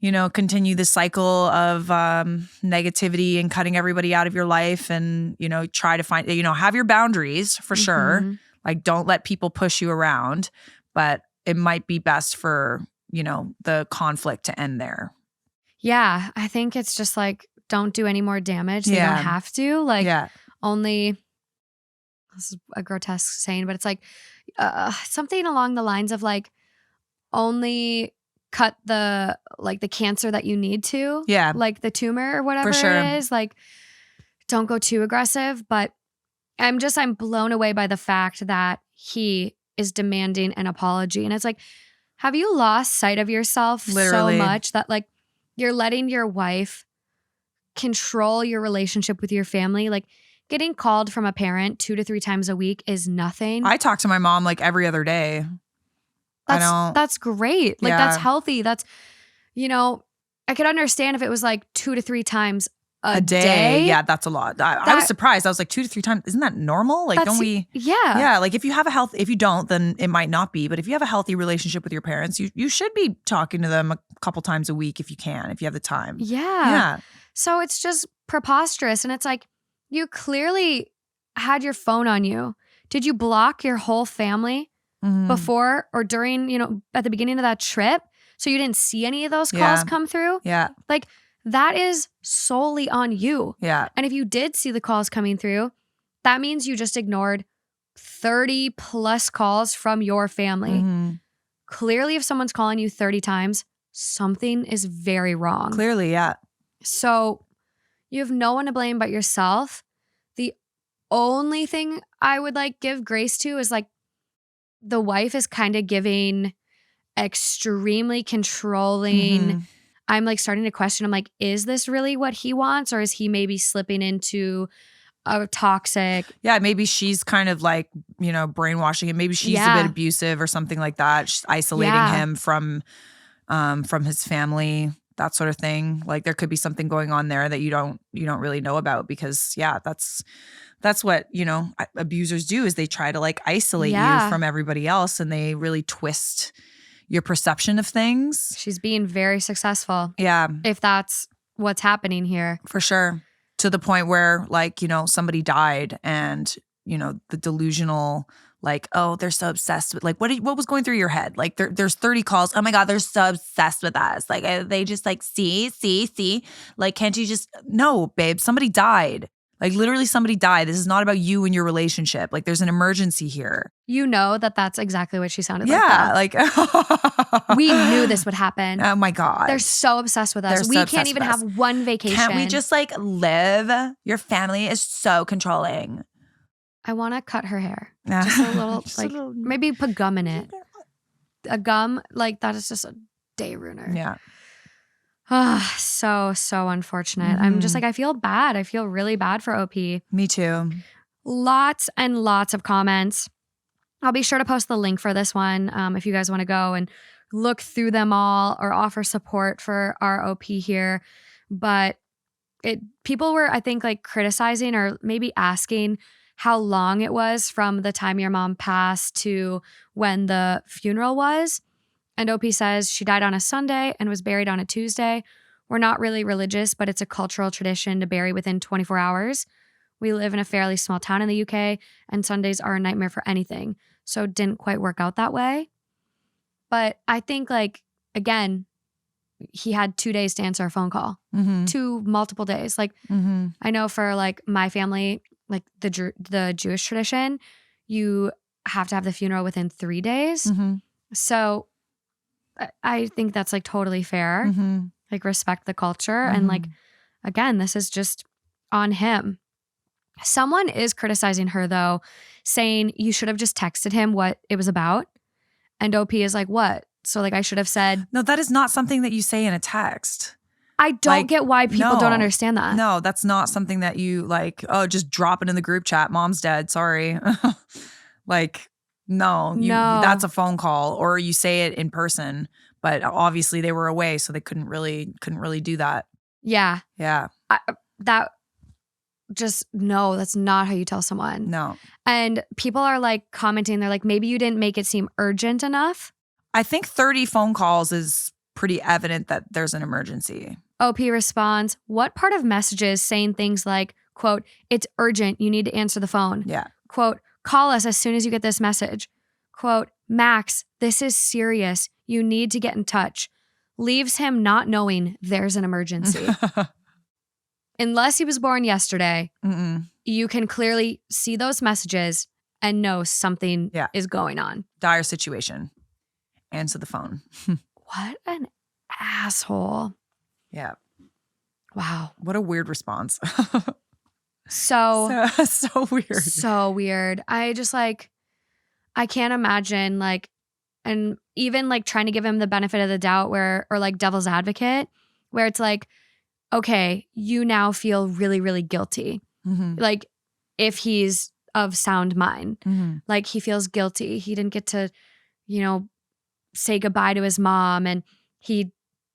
continue the cycle of negativity and cutting everybody out of your life, and try to find, have your boundaries for sure. Like, don't let people push you around, but it might be best for the conflict to end there. Yeah, I think it's just like, don't do any more damage. They don't have to. Like, only, this is a grotesque saying, but it's like something along the lines of like, only cut the cancer that you need to. Yeah. Like the tumor or whatever it is. Like, don't go too aggressive. But I'm blown away by the fact that he is demanding an apology. And it's like, have you lost sight of yourself so much that like you're letting your wife control your relationship with your family? Like, getting called from a parent 2 to 3 times a week is nothing. I talk to my mom like every other day. That's great. Like, that's healthy. That's, I could understand if it was like 2 to 3 times a day. Yeah, that's a lot. I was surprised. I was like, 2 to 3 times. Isn't that normal? Like, don't we? Yeah. Yeah. Like, if you don't, then it might not be. But if you have a healthy relationship with your parents, you should be talking to them a couple times a week if you can, if you have the time. Yeah. So it's just preposterous. And it's like, you clearly had your phone on you. Did you block your whole family before or during, at the beginning of that trip? So you didn't see any of those calls come through? Yeah. Like, that is solely on you. Yeah. And if you did see the calls coming through, that means you just ignored 30 plus calls from your family. Mm-hmm. Clearly, if someone's calling you 30 times, something is very wrong. Clearly, yeah. So you have no one to blame but yourself. The only thing I would like give grace to is like the wife is kind of giving extremely controlling. Mm-hmm. I'm like starting to question, I'm like, is this really what he wants? Or is he maybe slipping into a toxic? Yeah, maybe she's kind of like, you know, brainwashing him. Maybe she's a bit abusive or something like that. She's isolating him from his family, that sort of thing. Like there could be something going on there that you don't really know about because that's what, you know, abusers do is they try to like isolate you from everybody else and they really twist your perception of things. She's being very successful. Yeah. If that's what's happening here. For sure. To the point where like, you know, somebody died and, you know, the delusional like, oh, they're so obsessed with like, what was going through your head? Like there's 30 calls. Oh my God, they're so obsessed with us. Like they just like, see. Like, can't you just, no, babe, somebody died. Like literally somebody died. This is not about you and your relationship. Like there's an emergency here. You know that's exactly what she sounded like. Yeah, like we knew this would happen. Oh my God. They're so obsessed with us. We can't even have one vacation. Can't we just like live? Your family is so controlling. I want to cut her hair. Just a little, maybe put gum in it. A gum, like that is just a day ruiner. Yeah. So unfortunate. I'm just like, I feel bad. I feel really bad for OP. Me too. Lots and lots of comments. I'll be sure to post the link for this one if you guys want to go and look through them all or offer support for our OP here. But people were, I think, like criticizing or maybe asking how long it was from the time your mom passed to when the funeral was. And OP says she died on a Sunday and was buried on a Tuesday. We're not really religious, but it's a cultural tradition to bury within 24 hours. We live in a fairly small town in the UK, and Sundays are a nightmare for anything. So it didn't quite work out that way. But I think, like, again, he had 2 days to answer a phone call. 2 multiple days. Like, I know for, like, my family, like the Jewish tradition, you have to have the funeral within 3 days. So I think that's like totally fair. Like respect the culture. And like, again, this is just on him. Someone is criticizing her though, saying you should have just texted him what it was about. And OP is like, what? So like I should have said. No, that is not something that you say in a text. I don't get why people don't understand that. No, that's not something that you like, oh, just drop it in the group chat. Mom's dead. Sorry. Like, no, that's a phone call or you say it in person, but obviously they were away. So they couldn't really do that. Yeah. Yeah. That's not how you tell someone. No. And people are like commenting. They're like, maybe you didn't make it seem urgent enough. I think 30 phone calls is pretty evident that there's an emergency. OP responds, what part of messages saying things like, quote, it's urgent, you need to answer the phone. Yeah. Quote, call us as soon as you get this message. Quote, Max, this is serious. You need to get in touch. Leaves him not knowing there's an emergency. Unless he was born yesterday, you can clearly see those messages and know something is going on. Dire situation. Answer the phone. What an asshole. Yeah. Wow. What a weird response. So weird. So weird. I just like, I can't imagine like, and even like trying to give him the benefit of the doubt or like devil's advocate, where it's like, okay, you now feel really, really guilty. Like if he's of sound mind, like he feels guilty. He didn't get to, say goodbye to his mom and he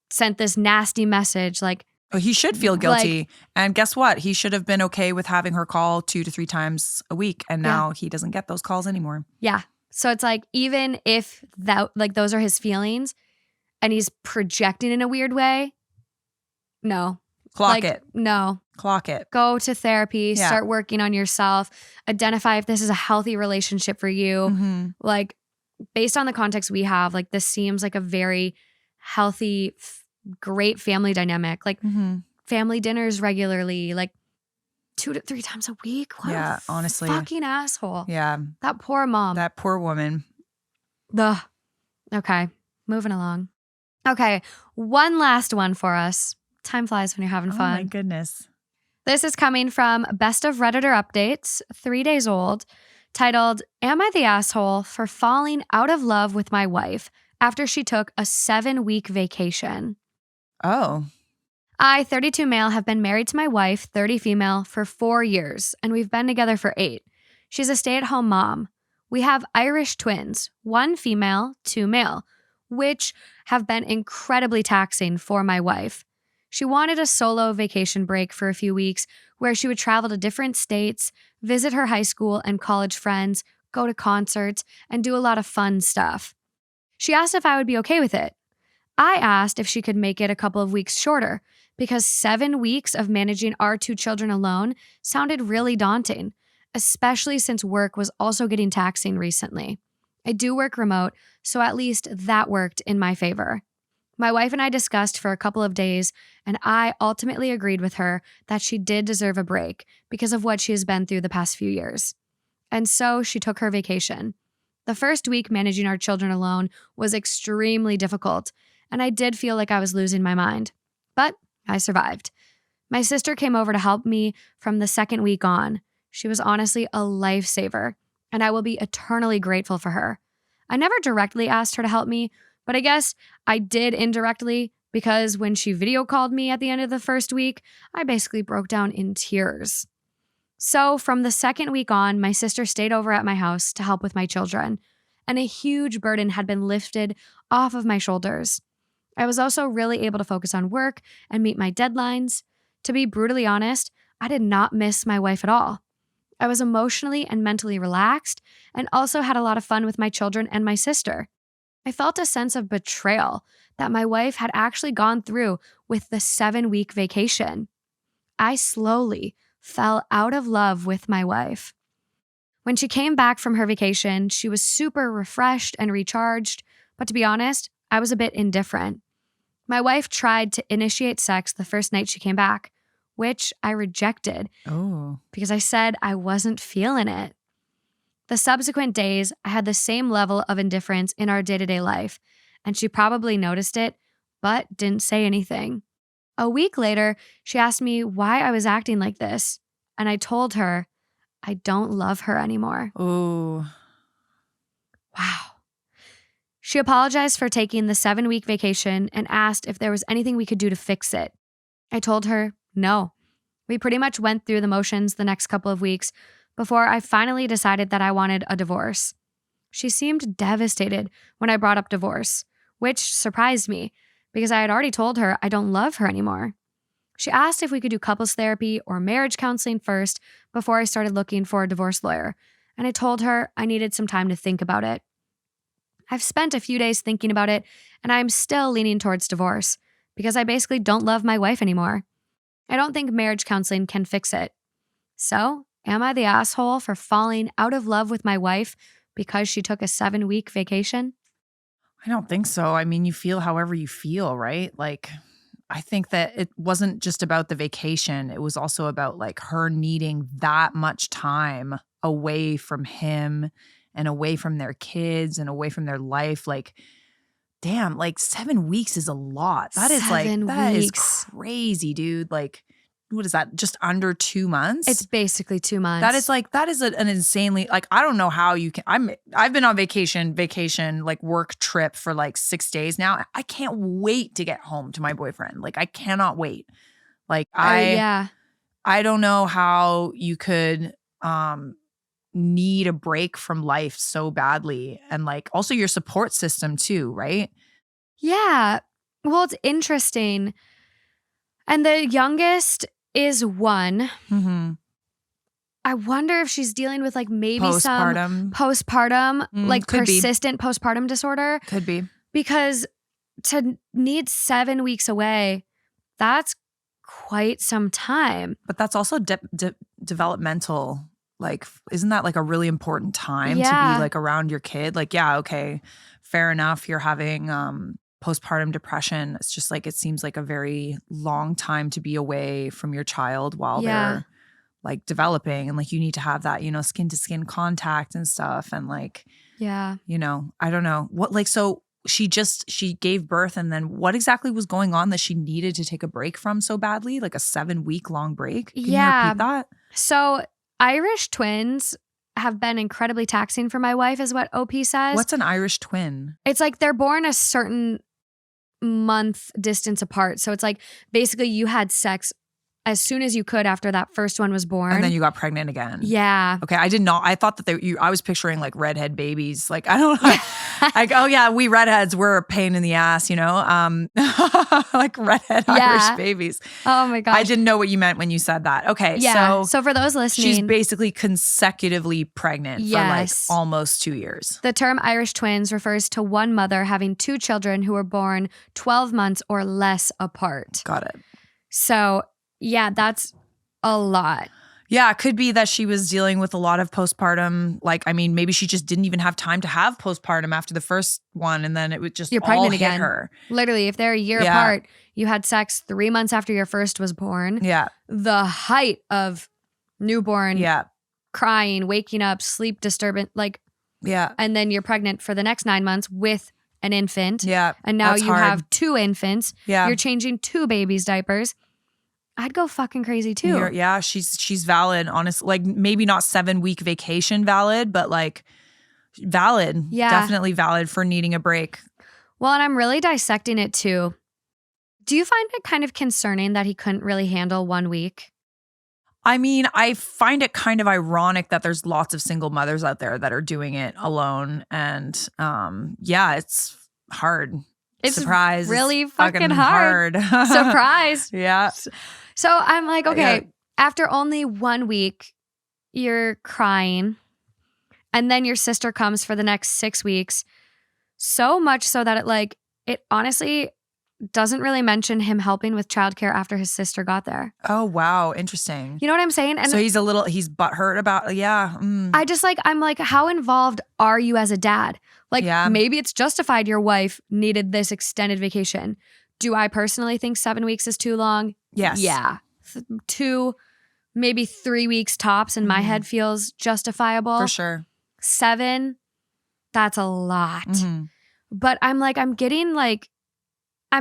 sent this nasty message. Like, oh, he should feel guilty. And guess what? He should have been okay with having her call 2 to 3 times a week. And now he doesn't get those calls anymore. Yeah. So it's like, even if that, like those are his feelings and he's projecting in a weird way, no. Clock it. No. Clock it. Go to therapy, start working on yourself, identify if this is a healthy relationship for you. Like based on the context we have, like this seems like a very healthy great family dynamic, like Mm-hmm. family dinners regularly, like 2 to 3 times a week. What Yeah, a honestly. fucking asshole. Yeah. That poor mom. That poor woman. Ugh. Okay, moving along. Okay, one last one for us. Time flies when you're having Oh my fun. goodness. This is coming from Best of Redditor Updates, 3 days old, titled, Am I the Asshole for Falling Out of Love with My Wife After She Took a 7-week Vacation? Oh. I, 32 male, have been married to my wife, 30 female, for 4 years, and we've been together for 8. She's a stay-at-home mom. We have Irish twins, 1 female, 2 male, which have been incredibly taxing for my wife. She wanted a solo vacation break for a few weeks where she would travel to different states, visit her high school and college friends, go to concerts, and do a lot of fun stuff. She asked if I would be okay with it. I asked if she could make it a couple of weeks shorter because 7 weeks of managing our 2 children alone sounded really daunting, especially since work was also getting taxing recently. I do work remote, so at least that worked in my favor. My wife and I discussed for a couple of days, and I ultimately agreed with her that she did deserve a break because of what she has been through the past few years. And so she took her vacation. The first week managing our children alone was extremely difficult, and I did feel like I was losing my mind. But I survived. My sister came over to help me from the second week on. She was honestly a lifesaver, and I will be eternally grateful for her. I never directly asked her to help me, but I guess I did indirectly because when she video called me at the end of the first week, I basically broke down in tears. So from the second week on, my sister stayed over at my house to help with my children, and a huge burden had been lifted off of my shoulders. I was also really able to focus on work and meet my deadlines. To be brutally honest, I did not miss my wife at all. I was emotionally and mentally relaxed and also had a lot of fun with my children and my sister. I felt a sense of betrayal that my wife had actually gone through with the 7-week vacation. I slowly fell out of love with my wife. When she came back from her vacation, she was super refreshed and recharged, but to be honest, I was a bit indifferent. My wife tried to initiate sex the first night she came back, which I rejected because I said I wasn't feeling it. The subsequent days, I had the same level of indifference in our day-to-day life, and she probably noticed it, but didn't say anything. A week later, she asked me why I was acting like this, and I told her I don't love her anymore. Oh. Wow. She apologized for taking the 7-week vacation and asked if there was anything we could do to fix it. I told her no. We pretty much went through the motions the next couple of weeks before I finally decided that I wanted a divorce. She seemed devastated when I brought up divorce, which surprised me because I had already told her I don't love her anymore. She asked if we could do couples therapy or marriage counseling first before I started looking for a divorce lawyer, and I told her I needed some time to think about it. I've spent a few days thinking about it, and I'm still leaning towards divorce because I basically don't love my wife anymore. I don't think marriage counseling can fix it. So, am I the asshole for falling out of love with my wife because she took a 7-week vacation? I don't think so. I mean, you feel however you feel, right? Like, I think that it wasn't just about the vacation. It was also about like her needing that much time away from him and away from their kids and away from their life. Like, damn, like 7 weeks is a lot. That is like, 7 that is weeks. crazy, dude. Like, what is that? Just under 2 months? It's basically 2 months. That is an insanely, like, I don't know how you can, I've been on vacation, like work trip for like 6 days now. I can't wait to get home to my boyfriend. Like, I cannot wait. Like, I don't know how you could, need a break from life so badly. And like also your support system too, right? Yeah. Well, it's interesting. And the youngest is 1. Mm-hmm. I wonder if she's dealing with like maybe some postpartum, like persistent postpartum disorder. Could be. Because to need 7 weeks away, that's quite some time. But that's also developmental. Like, isn't that like a really important time to be like around your kid? Like, yeah, okay, fair enough. You're having postpartum depression. It's just like, it seems like a very long time to be away from your child while they're like developing, and like you need to have that, you know, skin to skin contact and stuff. And like, you know, I don't know what, like, so she gave birth, and then what exactly was going on that she needed to take a break from so badly? Like a 7-week long break? Can you repeat that? So Irish twins have been incredibly taxing for my wife, is what OP says. What's an Irish twin? It's like they're born a certain month distance apart. So it's like basically you had sex as soon as you could after that first one was born. And then you got pregnant again. Yeah. Okay. I did not. I thought that I was picturing like redhead babies. Like, I don't know. Like, oh yeah, we redheads, we're a pain in the ass, you know? Like redhead Irish babies. Oh my gosh. I didn't know what you meant when you said that. Okay. Yeah. So for those listening. She's basically consecutively pregnant for like almost 2 years. The term Irish twins refers to one mother having two children who were born 12 months or less apart. Got it. So yeah, that's a lot. Yeah, it could be that she was dealing with a lot of postpartum. Like, I mean, maybe she just didn't even have time to have postpartum after the first one, and then it would just You're pregnant hit again. her. Literally, if they're a year apart, you had sex 3 months after your first was born. Yeah. The height of newborn, Yeah. crying, waking up, sleep disturbance, like, Yeah. and then you're pregnant for the next 9 months with an infant. Yeah. And now That's you hard. have 2 infants. Yeah. You're changing 2 babies' diapers. I'd go fucking crazy too. Yeah, she's valid, honestly. Like, maybe not 7-week vacation valid, but like valid. Yeah. Definitely valid for needing a break. Well, and I'm really dissecting it too. Do you find it kind of concerning that he couldn't really handle 1 week? I mean, I find it kind of ironic that there's lots of single mothers out there that are doing it alone. And yeah, it's hard. It's Surprise. really It's fucking hard. Surprise. Yeah. So I'm like, okay, after only 1 week, you're crying. And then your sister comes for the next 6 weeks. So much so that it honestly doesn't really mention him helping with childcare after his sister got there. Oh, wow. Interesting. You know what I'm saying? And so he's butthurt about, I just I'm like, how involved are you as a dad? Like, maybe it's justified your wife needed this extended vacation. Do I personally think 7 weeks is too long? Yes. Yeah. 2, maybe 3 weeks tops in my head feels justifiable. For sure. 7, that's a lot. Mm-hmm. But I'm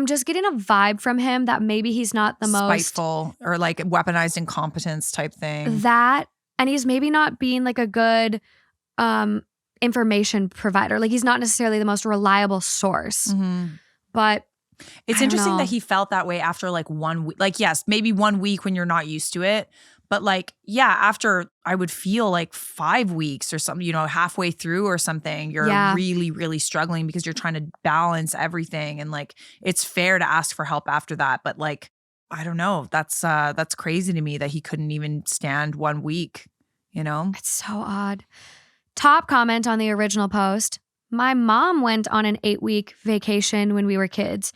just getting a vibe from him that maybe he's not the most spiteful or like weaponized incompetence type thing. That, and he's maybe not being like a good information provider. Like, he's not necessarily the most reliable source. Mm-hmm. But it's interesting that he felt that way after like 1 week. Like, yes, maybe 1 week when you're not used to it. But like, yeah, after I would feel like 5 weeks or something, you know, halfway through or something, you're really, really struggling because you're trying to balance everything. And like, it's fair to ask for help after that. But like, I don't know. That's crazy to me that he couldn't even stand 1 week, you know? It's so odd. Top comment on the original post. My mom went on an 8-week vacation when we were kids.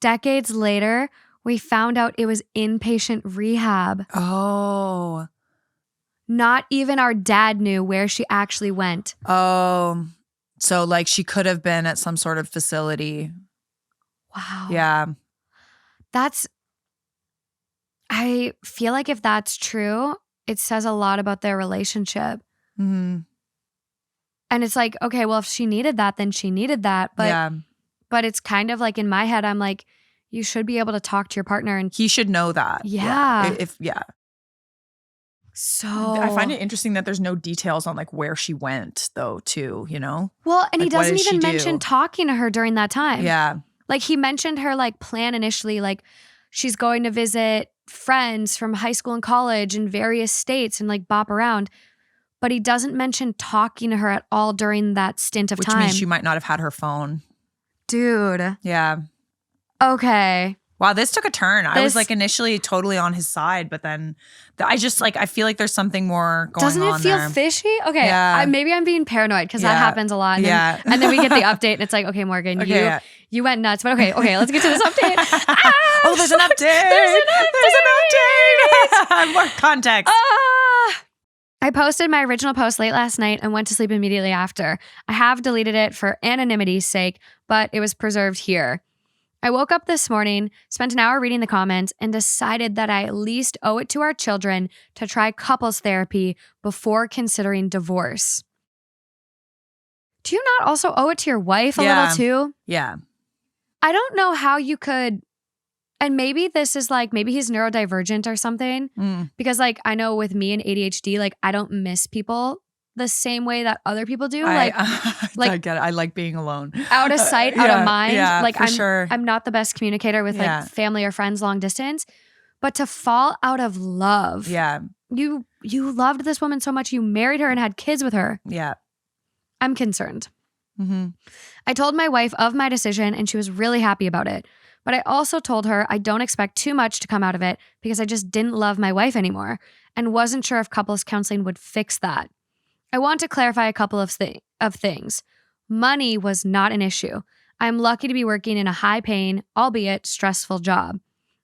Decades later, we found out it was inpatient rehab. Oh. Not even our dad knew where she actually went. Oh. So like she could have been at some sort of facility. Wow. Yeah. I feel like if that's true, it says a lot about their relationship. Mm-hmm. And it's like, okay, well, if she needed that, then she needed that. But it's kind of like in my head, I'm like, you should be able to talk to your partner, and he should know that. Yeah. So I find it interesting that there's no details on like where she went though, too, you know? Well, and like, he doesn't even mention talking to her during that time. Yeah. Like, he mentioned her like plan initially, like she's going to visit friends from high school and college in various states and like bop around. But he doesn't mention talking to her at all during that stint of time. Which means she might not have had her phone. Dude. Yeah. Okay. Wow, this took a turn. I was like initially totally on his side, but then I just like, I feel like there's something more going on there. Doesn't it feel fishy? Okay, Yeah. Maybe I'm being paranoid because that happens a lot. And and then we get the update and it's like, okay, Morgan, you went nuts. But okay, let's get to this update. Oh, there's an update. There's an update. More context. I posted my original post late last night and went to sleep immediately after. I have deleted it for anonymity's sake, but it was preserved here. I woke up this morning, spent an hour reading the comments, and decided that I at least owe it to our children to try couples therapy before considering divorce. Do you not also owe it to your wife a little too? Yeah. I don't know how you could, and maybe this is like, maybe he's neurodivergent or something. Because like, I know with me and ADHD, like I don't miss people the same way that other people do. I Like get it. I like being alone. Out of sight, out of mind. Yeah, like for sure. I'm not the best communicator with like family or friends long distance. But to fall out of love. Yeah. You loved this woman so much, you married her and had kids with her. Yeah. I'm concerned. I told my wife of my decision and she was really happy about it. But I also told her I don't expect too much to come out of it because I just didn't love my wife anymore and wasn't sure if couples counseling would fix that. I want to clarify a couple of things. Money was not an issue. I'm lucky to be working in a high-paying, albeit stressful job.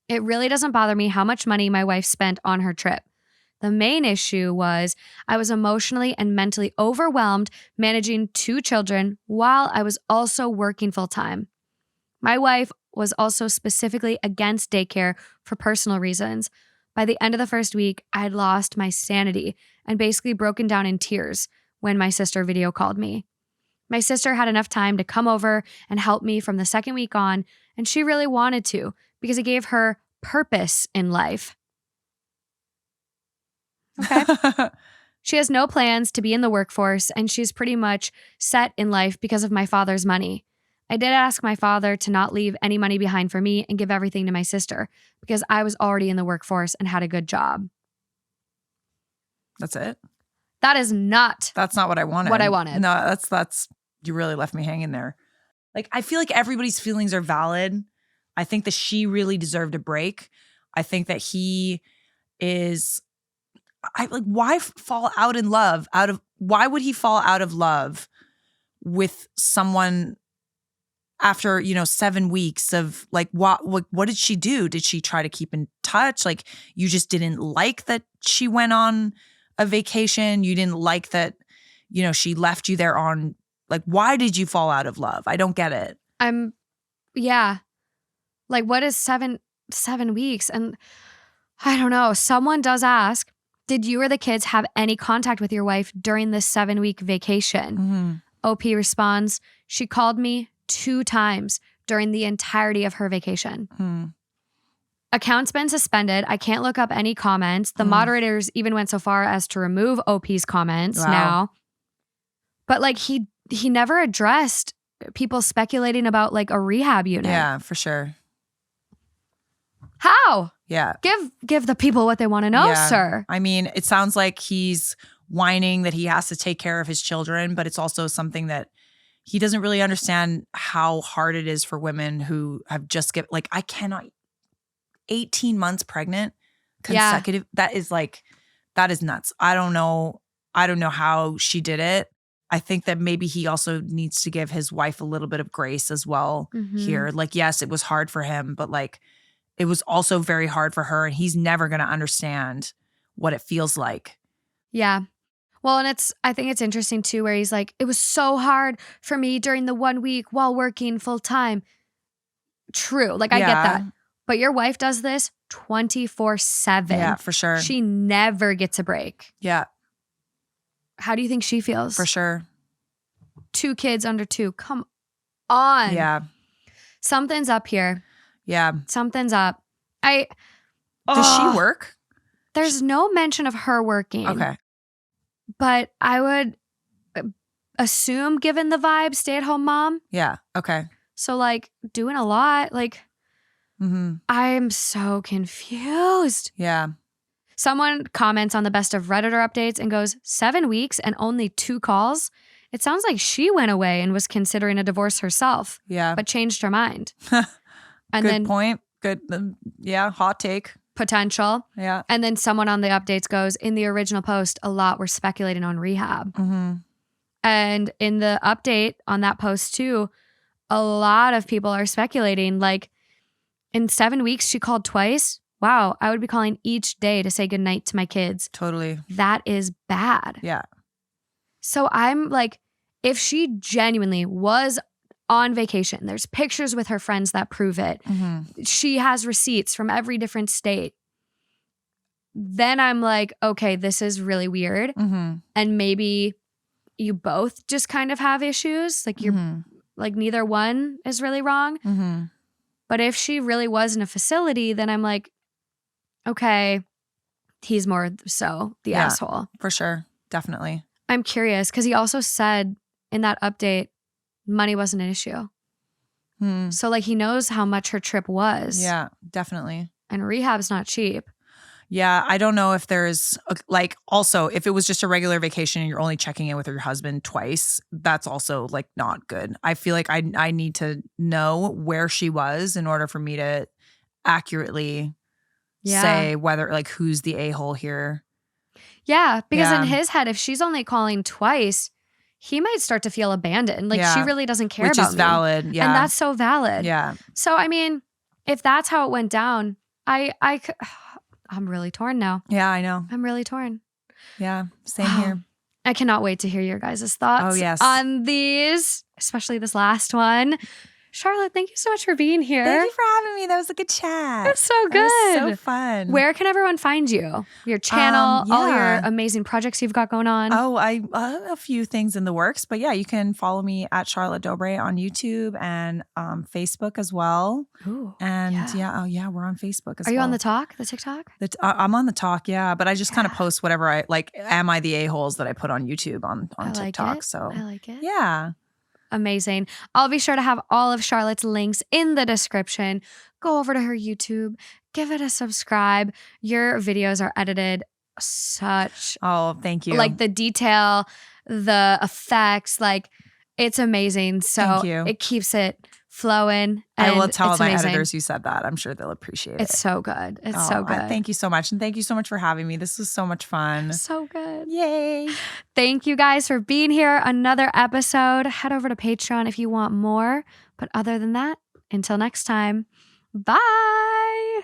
It really doesn't bother me how much money my wife spent on her trip. The main issue was I was emotionally and mentally overwhelmed managing 2 children while I was also working full-time. My wife was also specifically against daycare for personal reasons. By the end of the first week, I had lost my sanity and basically broken down in tears when my sister video called me. My sister had enough time to come over and help me from the second week on, and she really wanted to because it gave her purpose in life. Okay. She has no plans to be in the workforce, and she's pretty much set in life because of my father's money. I did ask my father to not leave any money behind for me and give everything to my sister because I was already in the workforce and had a good job. That's it? That's not what I wanted. No, that's you really left me hanging there. Like, I feel like everybody's feelings are valid. I think that she really deserved a break. I think that he is... why fall out in love? Why would he fall out of love with someone after 7 weeks of like what did she do? Did she try to keep in touch? Like, you just didn't like that she went on a vacation. You didn't like that she left you there on, like, why did you fall out of love? I don't get it. Like, what is 7 weeks? And I don't know. Someone does ask, did you or the kids have any contact with your wife during this 7-week vacation? OP responds, she called me 2 times during the entirety of her vacation. Account's been suspended. I can't look up any comments. The moderators even went so far as to remove OP's comments now. But like he never addressed people speculating about like a rehab unit. Yeah, for sure. How? Yeah. Give the people what they want to know, sir. I mean, it sounds like he's whining that he has to take care of his children, but it's also something that he doesn't really understand how hard it is for women who have just I cannot, 18 months pregnant consecutive. That is nuts. I don't know how she did it. I think that maybe he also needs to give his wife a little bit of grace as well here. Like, yes, it was hard for him, but like, it was also very hard for her, and he's never going to understand what it feels like. Yeah. Well, and I think it's interesting too, where he's like, it was so hard for me during the 1 week while working full time. True. Like, I get that. But your wife does this 24/7. Yeah, for sure. She never gets a break. Yeah. How do you think she feels? For sure. 2 kids under 2. Come on. Yeah. Something's up here. Yeah. Something's up. Does she work? There's no mention of her working. Okay. But I would assume, given the vibe, stay-at-home mom. Yeah. Okay. So like doing a lot. Like, I'm so confused. Yeah. Someone comments on the best of Redditor updates and goes, 7 weeks and only 2 calls? It sounds like she went away and was considering a divorce herself. Yeah. But changed her mind. And Good then point. Good. Yeah. Hot take. Potential. Yeah. And then someone on the updates goes, in the original post, a lot were speculating on rehab. And in the update on that post too, a lot of people are speculating, like, in 7 weeks, she called twice. Wow, I would be calling each day to say goodnight to my kids. Totally. That is bad. Yeah. So I'm like, if she genuinely was on vacation. There's pictures with her friends that prove it. She has receipts from every different state. Then I'm like, okay, this is really weird. And maybe you both just kind of have issues. Like you're like neither one is really wrong. But if she really was in a facility, then I'm like, okay, he's more so the asshole. For sure. Definitely. I'm curious because he also said in that update, money wasn't an issue. So like he knows how much her trip was. Yeah, definitely. And rehab's not cheap. Yeah, I don't know if there's like also if it was just a regular vacation and you're only checking in with your husband twice, that's also like not good. I feel like I need to know where she was in order for me to accurately say whether like who's the a-hole here. Yeah, because in his head, if she's only calling twice, he might start to feel abandoned. Like she really doesn't care about me. Which is valid. Yeah. And that's so valid. Yeah. So I mean, if that's how it went down, I'm really torn now. Yeah, I know. I'm really torn. Yeah, same here. I cannot wait to hear your guys' thoughts on these, especially this last one. Charlotte, thank you so much for being here. Thank you for having me. That was a good chat. It's so good. That was so fun. Where can everyone find you? Your channel, all your amazing projects you've got going on. Oh, I have a few things in the works. But yeah, you can follow me at Charlotte Dobre on YouTube and Facebook as well. Ooh, and we're on Facebook as well. Are you on the TikTok? I'm on the talk, yeah. But I just kind of post whatever I like. Am I the a-holes that I put on YouTube on TikTok? So I like it. Yeah. Amazing. I'll be sure to have all of Charlotte's links in the description. Go over to her YouTube, give it a subscribe. Your videos are edited such. Oh, thank you. Like the detail, the effects, like it's amazing. So it keeps it flowing. I will tell my editors you said that. I'm sure they'll appreciate it. It's so good. It's so good. Thank you so much. And thank you so much for having me. This was so much fun. So good. Yay. Thank you guys for being here. Another episode. Head over to Patreon if you want more. But other than that, until next time, bye.